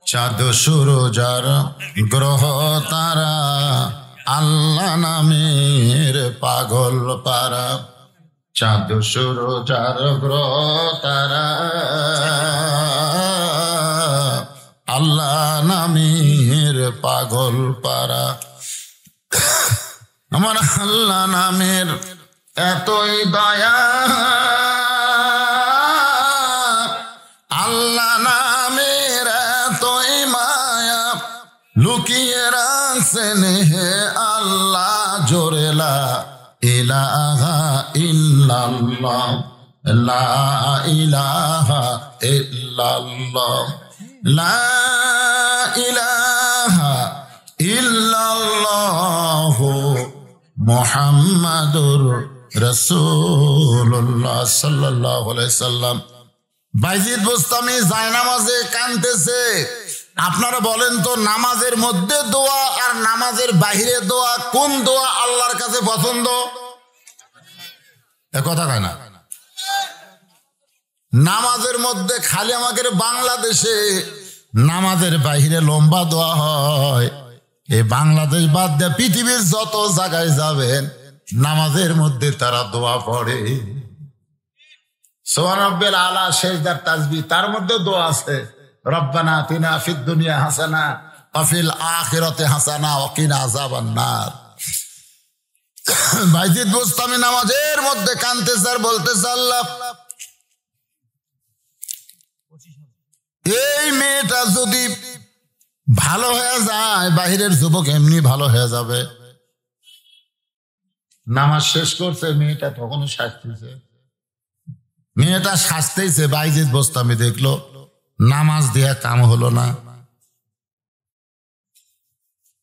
চাঁদ সূরজার গ্রহ তারা, আল্লাহ নামের পাগল পারা। চাঁদ সূরজার গ্রহ তারা, আল্লাহ নামের পাগল পারা। আমার আল্লাহ নামের এতই দয়া, আল্লাহ নামের এতই মায়া, লুকিয়ে রাখছেন হে আল্লাহ জোরে লা ইলাহা ইল্লাল্লাহ, লা ইলাহা ইল্লাল্লাহ, লা ইলাহা ইল্লাল্লাহ মুহাম্মাদুর রাসূলুল্লাহ সাল্লাল্লাহু আলাইহি সাল্লাম। বাইজিদ বোস্তামি জায়নামাজে কাঁদতেছে। আপনারা বলেন তো, নামাজের মধ্যে দোয়া আর নামাজের বাইরে দোয়া, কোন দোয়া আল্লাহর কাছে পছন্দ? এ কথা কয় না। নামাজের মধ্যে খালি আমাদের বাংলাদেশে নামাজের বাইরে লম্বা দোয়া হয়। এই বাংলাদেশ বাদ দিয়ে পৃথিবীর যত জায়গায় যাবেন নামাজের মধ্যে তারা দোয়া পড়ে। সুবহান রাব্বিল আলা, সেজদার তাসবিহ, তার মধ্যে দোয়া আছে, রব্বানা আতিনা ফিদ দুনিয়া হাসানা ওয়া ফিল আখিরাতি হাসানা ওয়া কিনা আযাবান নার। বাইজিদ বোস্তামি নামাজের মধ্যে কাঁদতেছে আর বলতেছে, আল্লাহ এই মেয়েটা যদি ভালো হয়ে যায়, বাহিরের যুবক এমনি ভালো হয়ে যাবে। নামাজ শেষ করছে, মেয়েটা তখনও শাস্তিছে, মেয়েটা শাস্তেইছে। বাইজিদ বোস্তামি দেখলো নামাজ দিয়া কাম হলো না।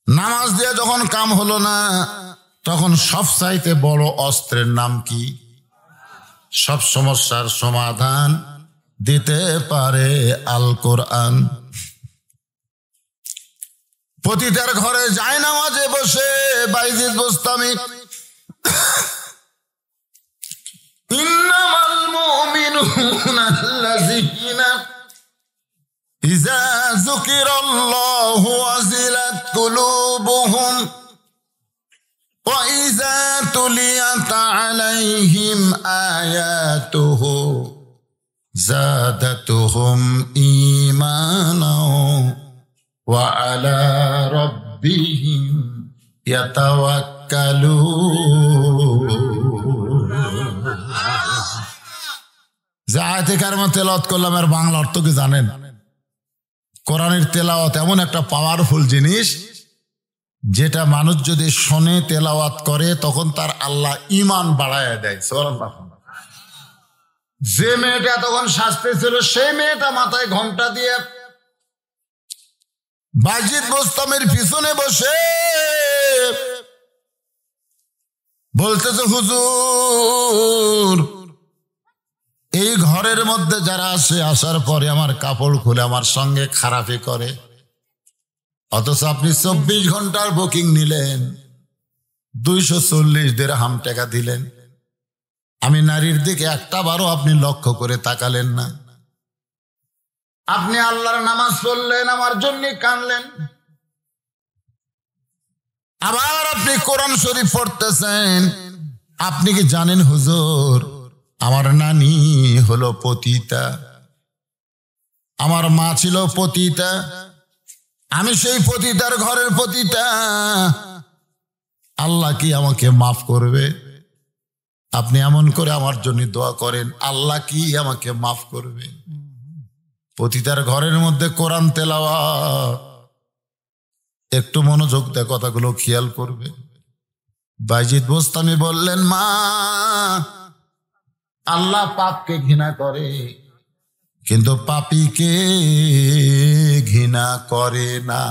নামাজ দিয়া যখন কাম হলো না, তখন সবচাইতে বড় অস্ত্রের নাম কি? সব সমস্যার সমাধান দিতে পারে আল কোরআন। পতিতার ঘরে যায় নামাজে বসে বাইজিদ বোস্তামি ইন্নামাল মুমিনুনা আল্লাযীনা ইযা যুকিরাল্লাহু ওয়াজিলাত কুলুবুহুম ওয়া ইযা তুলিয়াত আলাইহিম আয়াতুহু যাদাতুহুম ঈমানা ওয়া আলা রাব্বিহিম ইয়াতাওয়াক্কালুন। যে আয়াতে কারিমা তেলাওয়াত করলাম এর বাংলা অর্থ কি জানেন? কোরআনের তেলাওয়াত এমন একটা পাওয়ারফুল জিনিস যেটা মানুষ যদি শোনে তেলাওয়াত করে তখন তার আল্লাহ ঈমান বাড়ায় দেয়। সুবহানাল্লাহ। যে মেয়েটা তখন শাস্তে ছিল সেই মেয়েটা মাথায় ঘোমটা দিয়ে বাইজিদ বোস্তামের পিছনে বসে বলতেছে, হুজুর এই ঘরের মধ্যে যারা আসে আসার পরে আমার কাপড় খুলে আমার সঙ্গে খারাপি করে, অথচ আপনি 24 ঘন্টার বুকিং নিলেন, 240 দিরহাম টাকা দিলেন, আমি নারীর দিকে একটা বারও আপনি লক্ষ্য করে তাকালেন না। আপনি আল্লাহর নামাজ পড়লেন, আমার জন্য কানলেন, আবার আপনি কোরআন শরীফ পড়তেছেন। আপনি কি জানেন হুজুর আমার নানি হলো পতিতা, আমার মা ছিল পতিতা, আমি সেই পতিতার ঘরের পতিতা, আল্লাহ কি আমাকে মাফ করবে? আপনি এমন করে আমার জন্য দোয়া করেন, আল্লাহ কি আমাকে মাফ করবে? পতিতার ঘরের মধ্যে কোরআন তেলাওয়াত, একটু মনোযোগ দিয়ে কথাগুলো খেয়াল করবে। বাইজিদ বোস্তামি বললেন, মা আল্লাহ পাপকে ঘৃণা করে কিন্তু পাপীকে ঘৃণা করে না।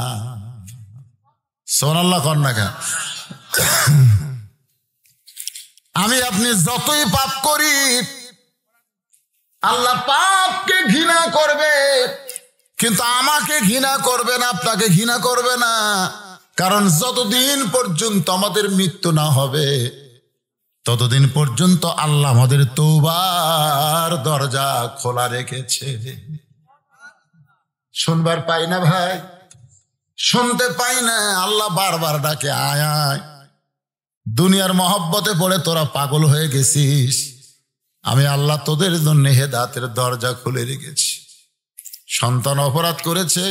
সুবহানাল্লাহ কর না কেন? আমি আপনি যতই পাপ করি আল্লাহ পাপকে ঘৃণা করবে কিন্তু আমাকে ঘৃণা করবে না, আপনাকে ঘৃণা করবে না। কারণ যতদিন পর্যন্ত আমাদের মৃত্যু না হবে ততদিন পর্যন্ত আল্লাহ আমাদের তওবার দরজা খোলা রেখেছে। শুনবার পাই না ভাই, শুনতে পাই না? আল্লাহ বারবার ডাকে, আয় আয়। দুনিয়ার মহব্বতে পড়ে তোরা পাগল হয়ে গেছিস, আমি আল্লাহ তোদের জন্য হেদায়েতের দরজা খুলে রেখেছি। সন্তান অপরাধ করেছে,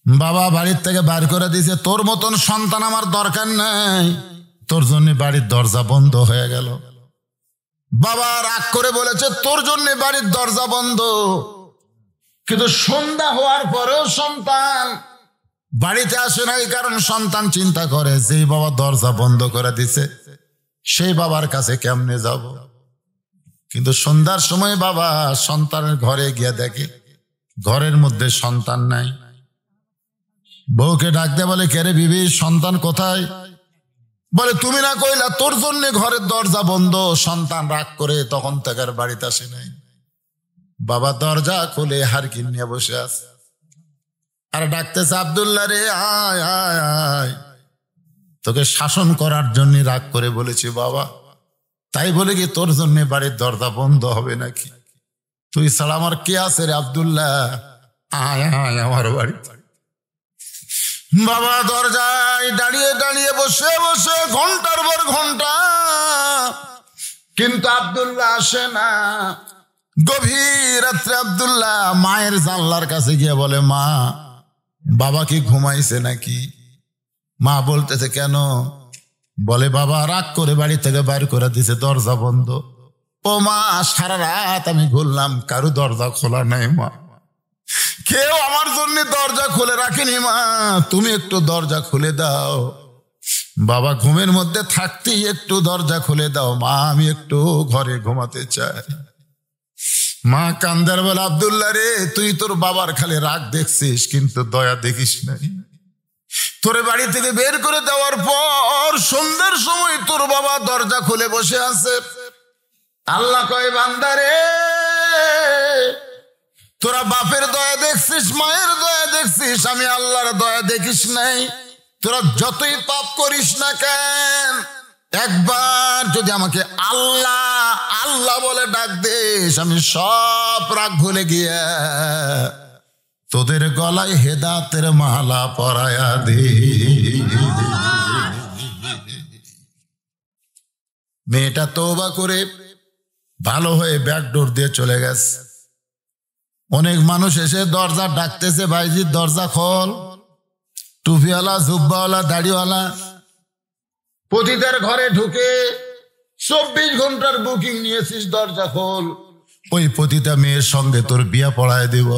বাবা বাড়ির থেকে বাইর করে দিয়েছে, তোর মতন সন্তান আমার দরকার নাই, তোর জন্য বাড়ির দরজা বন্ধ হয়ে গেল। বাবা রাগ করে বলেছে তোর জন্য বাড়ির দরজা বন্ধ, কিন্তু সন্ধ্যা হওয়ার পরেও সন্তান বাড়িতে আসে নাই। কারণ সন্তান চিন্তা করে যেই বাবা দরজা বন্ধ করে দিছে সেই বাবার কাছে কেমনে যাব। কিন্তু সন্ধ্যার সময় বাবা সন্তানের ঘরে গিয়ে দেখে ঘরের মধ্যে সন্তান নাই। বউকে ডাকতে বলে, কেরে বিবি সন্তান কোথায়? বলে তুমি না কইলা তোর জন্য ঘরের দরজা বন্ধ। সন্তান রাগ করে তখন থেকে আর বাড়িতে আসে নাই। বাবা দরজা খুলে হারকিন নিয়ে বসে আছে আর ডাকতেছে, আব্দুল্লাহ রে আয় আয় আয়, তোকে শাসন করার জন্য রাগ করে বলেছি বাবা, তাই বলে কি তোর জন্য বাড়ির দরজা বন্ধ হবে নাকি? তুই ছাড়া আমার কে আছে রে আব্দুল্লাহ, আয় আয় আমার বাড়ি। বাবা দরজায় দাঁড়িয়ে দাঁড়িয়ে বসে বসে ঘন্টার পর ঘন্টা, কিন্তু আব্দুল্লাহ আসে না। গভীর রাত্রে আব্দুল্লাহ মায়ের জানলার কাছে গিয়ে বলে, মা বাবা কি ঘুমাইছে নাকি? মা বলতেছে কেন? বলে বাবা রাগ করে বাড়ি থেকে বাইর করে দিছে, দরজা বন্ধ। ও মা সারা রাত আমি ঘুরলাম, কারো দরজা খোলা নাই মা, কেউ আমার জন্য দরজা খুলে রাখেনি মা, তুমি একটু দরজা খুলে দাও। বাবা ঘুমের মধ্যে থাকতেই একটু দরজা খুলে দাও মা, আমি একটু ঘরে ঘুমাতে চাই। মা কান্দার বলে, আব্দুল্লাহ রে তুই তোর বাবার খালি রাগ দেখছিস কিন্তু দয়া দেখিস নাই। তোরে বাড়ি থেকে বের করে দেওয়ার পর সন্ধ্যার সময় তোর বাবা দরজা খুলে বসে আছে। আল্লাহ কয়, বান্দারে তোরা বাপের দয়া দেখছিস, মায়ের দয়া দেখছিস আমি আল্লাহর দয়া দেখিস নাই? তোরা যতই পাপ করিস না কেন, একবার যদি আমাকে আল্লাহ আল্লাহ বলে ডাক দিস, আমি সব রাগ ভুলে গিয়া তোদের গলায় হেদাতের মালা পরায়া দে। মেয়েটা তওবা করে ভালো হয়ে ব্যাকডোর দিয়ে চলে গেছে। অনেক মানুষ এসে দরজা ডাকতেছে, ভাইজি দরজা খোল। টুপিওয়ালা, জুব্বাওয়ালা, দাড়িওয়ালা পতিতার ঘরে ঢুকে 24 ঘন্টার বুকিং নিয়েছিস, দরজা খোল। ওই পতিতা মেয়ের সঙ্গে তোর বিয়া পড়ায় দিব।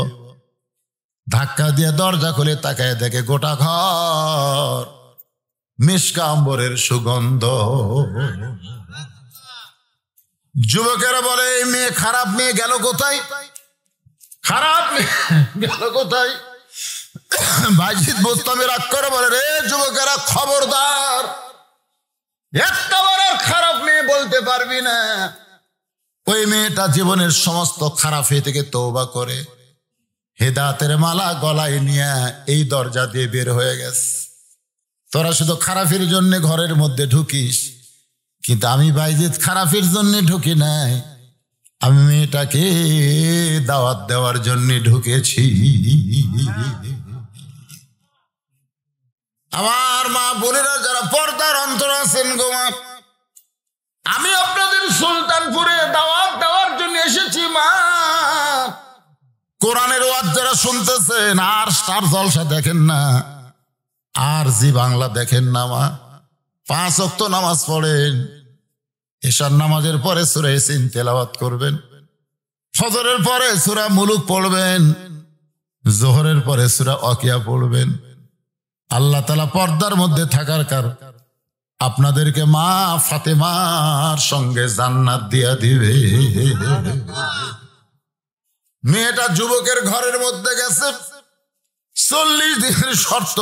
ধাক্কা দিয়ে দরজা খুলে তাকায় দেখে গোটা ঘর মিশকা আম্বরের সুগন্ধ। যুবকেরা বলে এই মেয়ে খারাপ মেয়ে গেল কোথায়, খারাপ মেয়ে গেল কোথায়? বাইজিদ বোস্তামি রাগ করে বলে, রে যুবকেরা খবরদার, একটা বার আর খারাপ মেয়ে বলতে পারবি না। ওই মেয়েটা জীবনের সমস্ত খারাপ হয়ে থেকে তওবা করে হেদাতের মালা গলায় নিয়ে এই দরজা দিয়ে বের হয়ে গেছে। তোরা শুধু খারাপের জন্য ঘরের মধ্যে ঢুকিস, কিন্তু আমি বাইজিদ খারাপের জন্য ঢুকি নাই, আমি মেয়েটাকে দাওয়াত দেওয়ার জন্য ঢুকেছি। আমার মা বোনেরা যারা পর্দার অন্তর আছেন গো মা, আমি আপনাদের সুলতানপুরে দাওয়াত দেওয়ার জন্য এসেছি মা। কোরআনের ওয়াজ যারা শুনতেছেন, আর স্টার জলসা দেখেন না, আর জি বাংলা দেখেন না মা, 5 ওয়াক্ত নামাজ পড়েন। এশার নামাজের পরে সূরা ইয়াসিন তেলাওয়াত করবেন, ফজরের পরে সূরা মুলুক পড়বেন, যোহরের পরে সূরা ওয়াকিয়া পড়বেন। আল্লাহ তাআলা পর্দার মধ্যে থাকার কারণ আপনাদেরকে মা ফাতেমার সঙ্গে জান্নাত দিয়া দিবে। মেয়েটা যুবকের ঘরের মধ্যে গেছে, 40 দিনের শর্ত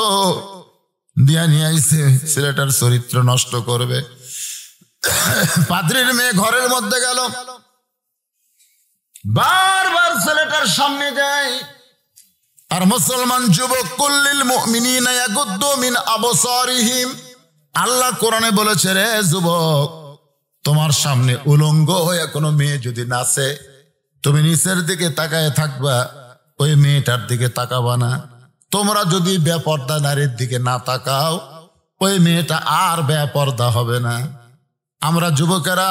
দিয়া নিয়ে আইছে, ছেলেটার চরিত্র নষ্ট করবে। পাদ্রীর মেয়ে ঘরের মধ্যে গেল, বারবার ছেলেটার সামনে যায়। আর মুসলমান যুবক, কুল্লিল মুমিনিনা ইয়াগুদ্দু মিন আবসারিহিম, আল্লাহ কোরআনে বলেছে, রে যুবক, তোমার সামনে উলঙ্গ হয়ে কোনো মেয়ে যদি নাচে, তুমি নিচের দিকে তাকায় থাকবা, ওই মেয়েটার দিকে তাকাবা না। তোমরা যদি বেপর্দা নারীর দিকে না তাকাও, ওই মেয়েটা আর বেপর্দা হবে না। আমরা যুবকেরা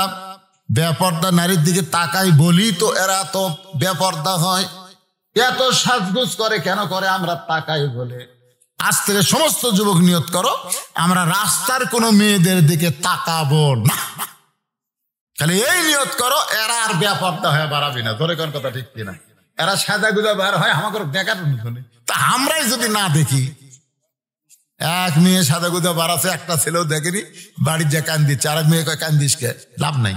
বেপর্দা নারীর দিকে তাকাই বলি তো এরা তো বেপর্দা হয়। এত সাজগোজ করে কেন করে? আমরা তাকাই বলে। আজ থেকে সমস্ত যুবক নিয়ত করো, আমরা রাস্তার কোনো মেয়েদের দিকে তাকাবো না। খালি এই নিয়ত করো, এরা আর বেপর্দা হয়ে বাড়াবি না। ধরে কোন কথা ঠিক কিনা? এরা সাদা গুজা বার হয় আমাকে দেখার মতন, তা আমরাই যদি না দেখি। এক মেয়ে সাদা গুজা বাড়াচ্ছে, একটা ছেলেও দেখেনি, বাড়ির যে কান দিচ্ছে, আর এক মেয়ে কয় কান দিস কে? লাভ নাই,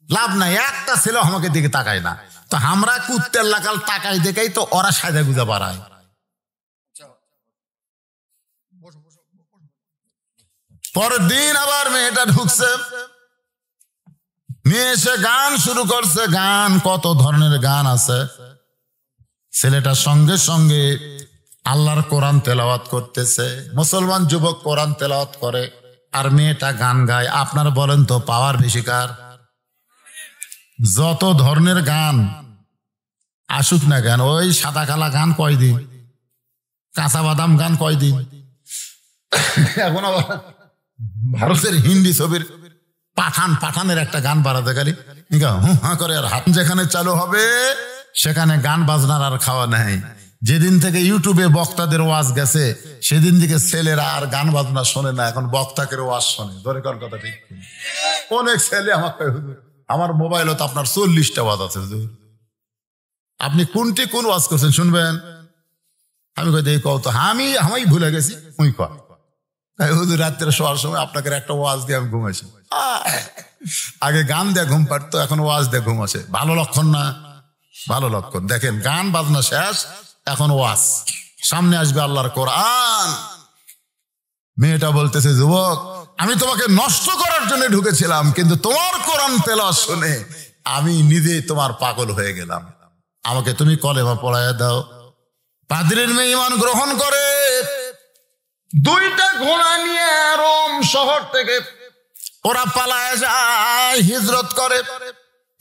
লাভ নাই, একটা ছেলেও আমাকে দিকে তাকায় না। তো আমরা কুত্তের লাগাল তাকাই দেখাই তো ওরা সাদা গুজা বাড়ায়। পরের দিন আবার মেয়েটা ঢুকছে, মেয়ে এসে গান শুরু করছে। গান, কত ধরনের গান আছে। ছেলেটার সঙ্গে সঙ্গে আল্লাহর কোরআন তেলাওয়াত করতেছে। মুসলমান যুবক কোরআন তেলাওয়াত করে আর মেয়েটা গান গায়। আপনারা বলেন তো পাওয়ার বেশি কার? যত ধরনের গান আসুক না কেন, ওই সাদা কালা গান কয়দিন, কাঁচা বাদাম গান কয়দিন, এখন আবার ভারতের হিন্দি ছবির পাঠানের একটা গান বাড়াতে গেলি হা করে, আর হাত যেখানে চালু হবে সেখানে গান বাজনার আর খাওয়া নেই। যেদিন থেকে ইউটিউবে বক্তাদের ওয়াজ গেছে, সেদিন থেকে ছেলেরা আর গান বাজনা শোনে না, এখন বক্তাকে ওয়াজ শোনে। ধরে কর কথা ঠিক। অনেক ছেলে আমাকে, আমার মোবাইলে তো আপনার 40টা ওয়াজ আছে, আপনি কোনটি কোন ওয়াজ করছেন শুনবেন? আমি কই দেখি কত, আমি ভুলে গেছি। ওই কয় হুজুর রাত্রে শোয়ার সময় আপনাকে একটা ওয়াজ দিয়ে আমি ঘুমাইছি। আগে গান দিয়ে ঘুম পাড়তো, এখন ওয়াজ দিয়ে ঘুম আসে। ভালো লক্ষণ না? ভালো লক্ষণ। দেখেন গান বাজনা শেষ, এখন ওয়াজ। সামনে আসবে আল্লাহর কোরআন। মেয়েটা বলতেছে, যুবক, আমি তোমাকে নষ্ট করার জন্য ঢুকেছিলাম, কিন্তু তোমার কোরআন তেলাওয়াত শুনে আমি নিজেই তোমার পাগল হয়ে গেলাম। আমাকে তুমি কলেমা পড়াইয়া দাও। পাদ্রীর মেয়ে ঈমান গ্রহণ করে। 2টা ঘোড়া নিয়ে রোম শহর থেকে ওরা পালায় যায়, হিজরত করে।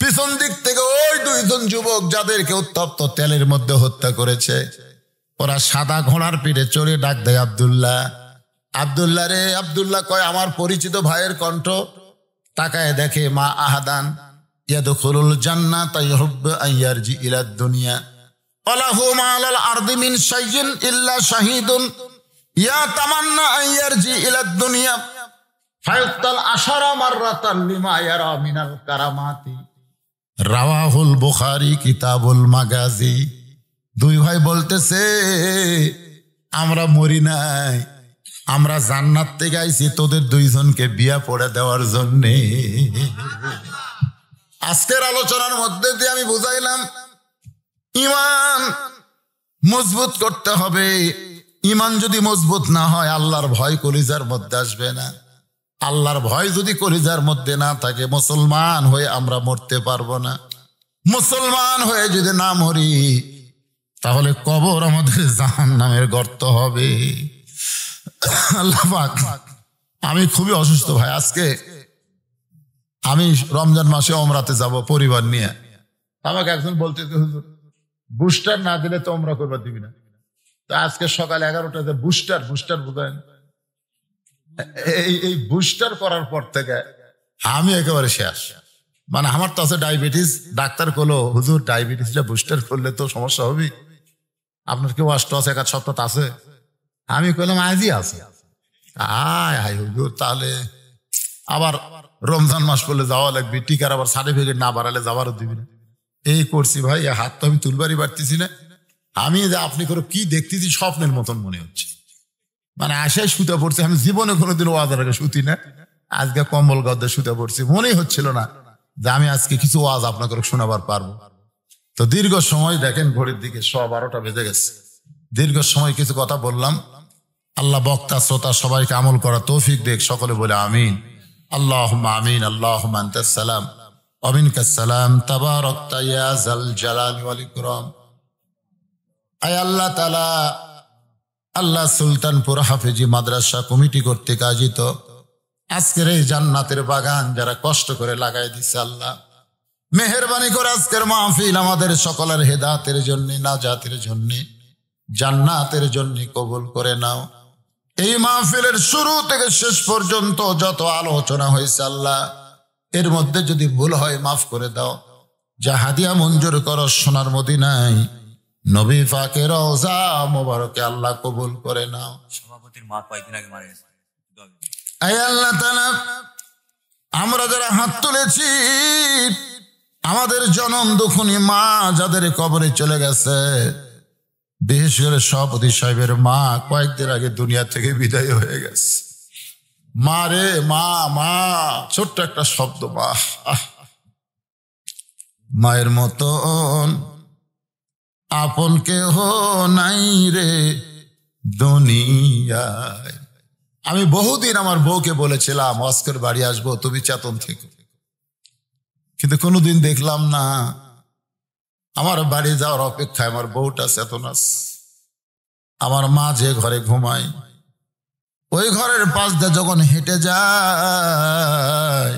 পিছন দিক থেকে ওই 2 জন যুবক যাদেরকে উত্তপ্ত তেলের মধ্যে হত্যা করেছে, ওরা সাদা ঘোড়ার পিঠে চড়ে ডাক দেয় আব্দুল্লাহ, আব্দুল্লাহ রে। আব্দুল্লাহ কয় আমার পরিচিত ভাইয়ের কণ্ঠ। তাকায় দেখে মা আহাদান ইয়াদখুলুল জান্নাতা ইউহিব্বু আন ইয়ারজি ইলাদ দুনিয়া ওয়ালাহু মা'আল আরদি মিন শাইইন ইল্লা শাহীদুন ইয়া তামান্না আন ইয়ারজি ইলাদ দুনিয়া ফায়ুক্তাল আশারা মাররাতান লিমা ইয়ারা মিনাল কারামাতি। রাওয়াহুল বুখারী কিতাবুল মাগাজি। 2 ভাই বলতেছে আমরা মরি নাই, আমরা জান্নাত থেকে আইছি তোদের 2 জনকে বিয়া পড়ে দেওয়ার জন্যে। আজকের আলোচনার মধ্যে দিয়ে আমি বুঝাইলাম ঈমান মজবুত করতে হবে। ঈমান যদি মজবুত না হয় আল্লাহর ভয় কলিজার মধ্যে আসবে না। আল্লাহর ভয় যদি কলিজার মধ্যে না থাকে মুসলমান হয়ে আমরা মরতে পারবো না। মুসলমান হয়ে যদি না মরি তাহলে কবর আমাদের জাহান্নামের গর্ত হবে। আল্লাহ পাক, আমি খুবই অসুস্থ ভাই। আজকে আমি রমজান মাসে ওমরাতে যাব পরিবার নিয়ে। আমাকে একজন বলতে হুজুর বুস্টার না দিলে তো ওমরা করবার দিবি না। তো আজকে সকাল 11টাতে বুস্টার বুঝেন, এই বুস্টার করার পর থেকে আমি একেবারে শেষ। মানে আমার তো আছে ডায়াবেটিস। ডাক্তার কলো হুজুর ডায়াবেটিস বুস্টার করলে তো সমস্যা হবে। আপনার কেউ আছে 1 সপ্তাহ আছে? আমি কইলাম আজই আছে। আয় হুজুর তাহলে আবার রমজান মাস করলে যাওয়া লাগবে, টিকার আবার সার্টিফিকেট না বাড়ালে যাওয়ারও দিবি না। এই করছি ভাই, হাত তো আমি তুলবারই পারতেছি না। আমি যে আপনি করে কি দেখতেছি স্বপ্নের মতন মনে হচ্ছে। মানে আশায় শুতে পড়ছি, আমি জীবনে কোনোদিন ওয়াজের আগে শুতি না। আজকে কম্বল গদ্দে শুতে পড়ছি, মনেই হচ্ছিল না যে আমি আজকে কিছু ওয়াজ আপনাকে শোনাবার পারবো। তো দীর্ঘ সময় দেখেন ঘড়ির দিকে 12:15 বেজে গেছে। দীর্ঘ সময় কিছু কথা বললাম। আল্লাহ বক্তা শ্রোতা সবাইকে আমল করা তৌফিক দেখ, সকলে বলে আমিন। আল্লাহুম্মা আমিন। আল্লাহুম্মা আনতাস সালাম ওয়া মিনকাস সালাম তাবারাকতা ইয়া যাল জালালি ওয়াল ইকরাম। আয় আল্লাহ তাআলা, আল্লাহ সুলতানপুর হাফেজি মাদ্রাসা কমিটি কর্তৃক আয়োজিত আজকের এই জান্নাতের বাগান যারা কষ্ট করে লাগাই দিছে, আল্লাহ মেহেরবানি করে আজকের মাহফিল আমাদের সকলের হেদায়েতের জন্য, নাজাতের জন্য, জান্নাতের জন্য কবুল করে নাও। এই মাহফিলের শুরু থেকে শেষ পর্যন্ত যত আলোচনা হয়েছে আল্লাহ, এর মধ্যে যদি ভুল হয় মাফ করে দাও। যা হাদিয়া মঞ্জুর করো সোনার মদিনায় নবী পাকের রওজা মোবারকে আল্লাহ কবুল করে নাও। সভাপতির মা কয়েকদিন আগে মারা গেছে। আয় আল্লাহ তাআলা, আমরা যারা হাত তুলেছি আমাদের জনম দুঃখনী মা যাদের কবরে চলে গেছে, বিশেষ করে সভাপতি সাহেবের মা কয়েকদিন আগে দুনিয়া থেকে বিদায় হয়ে গেছে। মা রে মা, মা ছোট্ট একটা শব্দ মা। মায়ের মতন আপন কেহ নাই রে দুনিয়ায়। আমি বহুদিন আমার বউকে বলেছিলাম আজকের বাড়ি আসবো, তুমি চেতন থেকো, কিন্তু কোনোদিন দেখলাম না। আমার বাড়ি যাওয়ার অপেক্ষায় আমার বউটা চেতন আছে। আমার মা যে ঘরে ঘুমায় ওই ঘরের পাশ দিয়ে যখন হেঁটে যায়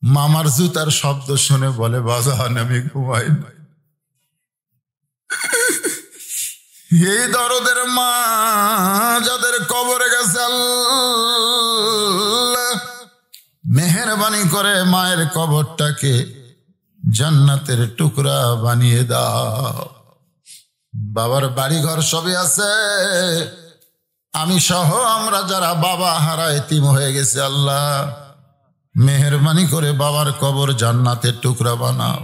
মামার জুতার শব্দ শুনে বলে বাজান আমি ঘুমাই না। এই দরদের মা যাদের কবরে গেছে আল্লাহ মেহেরবানি করে মায়ের কবরটাকে জান্নাতের টুকরা বানিয়ে দাও। বাবার বাড়ি ঘর সবই আছে, আমি সহ আমরা যারা বাবা হারা এতিম হয়ে গেছে আল্লাহ মেহেরবানি করে বাবার কবর জান্নাতের টুকরা বানাও।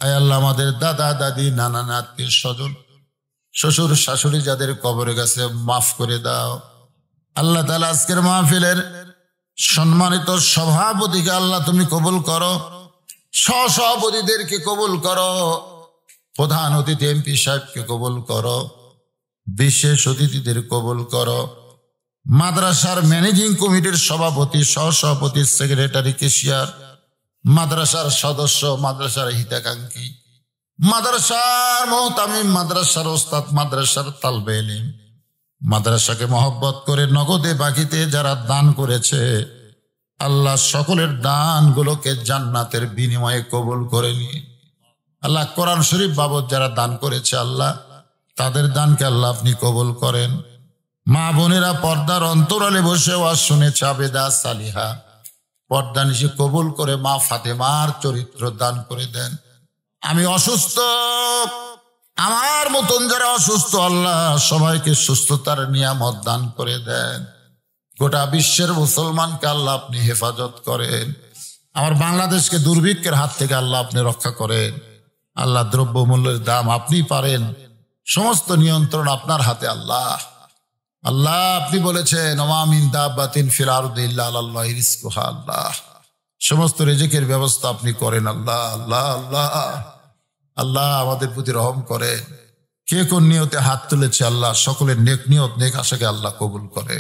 আয় আল্লাহ আমাদের দাদা দাদি নানা আত্মীয় স্বজন শ্বশুর শাশুড়ি যাদের কবরে গেছে মাফ করে দাও। আল্লাহ তাআলা আজকের মাহফিলের সম্মানিত সভাপতিকে আল্লাহ তুমি কবুল করো, সহসভাপতিদেরকে কবুল করো, প্রধান অতিথি এমপি সাহেবকে কবুল করো, বিশেষ অতিথিদের কবুল করো, মাদ্রাসার ম্যানেজিং কমিটির সভাপতি, সহসভাপতি, সেক্রেটারি, কেশিয়ার, মাদ্রাসার সদস্য, মাদ্রাসার হিতাকাঙ্ক্ষী মাদ্রাসার মুহতামিম, মাদ্রাসার ওস্তাদ, মাদ্রাসার তালবে ইলম, মাদ্রাসাকে মহব্বত করে নগদে বাকিতে যারা দান করেছে, আল্লাহ সকলের দানগুলোকে জান্নাতের বিনিময়ে কবুল করে নিয়ে আল্লাহ কোরআন শরীফ বাবদ যারা দান করেছে, আল্লাহ তাদের দানকে আল্লাহ আপনি কবুল করেন। মা বোনেরা পর্দার অন্তরালে বসে ওয়াজ শুনেছে, আবেদা সালিহা, পর্দা নিশে কবুল করে মা ফাতেমার চরিত্র দান করে দেন। আমি অসুস্থ, আমার মতন যারা অসুস্থ, আল্লাহ সবাইকে সুস্থতার নিয়ামত দান করে দেন। গোটা বিশ্বের মুসলমানকে আল্লাহ আপনি হেফাজত করেন। আমার বাংলাদেশকে দুর্ভিক্ষের হাত থেকে আল্লাহ আপনি রক্ষা করেন। আল্লাহ দ্রব্যমূল্যের দাম আপনি পারেন, সমস্ত নিয়ন্ত্রণ আপনার হাতে। আল্লাহ আল্লাহ আপনি বলেছেন, ওমা মিন দাব্বাতিন ফিল আরদি ইল্লা আলাল্লাহি রিজকুহা। আল্লাহ সমস্ত রিজিকের ব্যবস্থা আপনি করেন। আল্লাহ আল্লাহ আল্লাহ আল্লাহ আমাদের প্রতি রহম করেন। কে কোন নিয়তে হাত তুলেছে, আল্লাহ সকলের নেক নিয়ত নেক আশাকে আল্লাহ কবুল করে।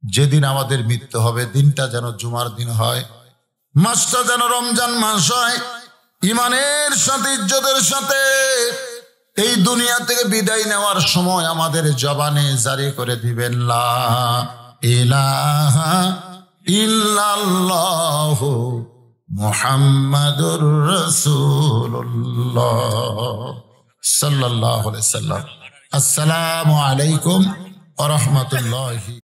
যেদিন আমাদের মৃত্যু হবে, দিনটা যেন জুমার দিন হয়, মাসটা যেন রমজান মাস হয়। ইমানের সাথে, ইজ্জতের সাথে এই দুনিয়া থেকে বিদায় নেওয়ার সময় আমাদের জবানে জারি করে দিবেন, লা ইলাহা ইল্লাল্লাহু মুহাম্মাদুর রাসূলুল্লাহ সাল্লাল্লাহু আলাইহি ওয়াসাল্লাম। আসসালামু আলাইকুম ওয়া রাহমাতুল্লাহি।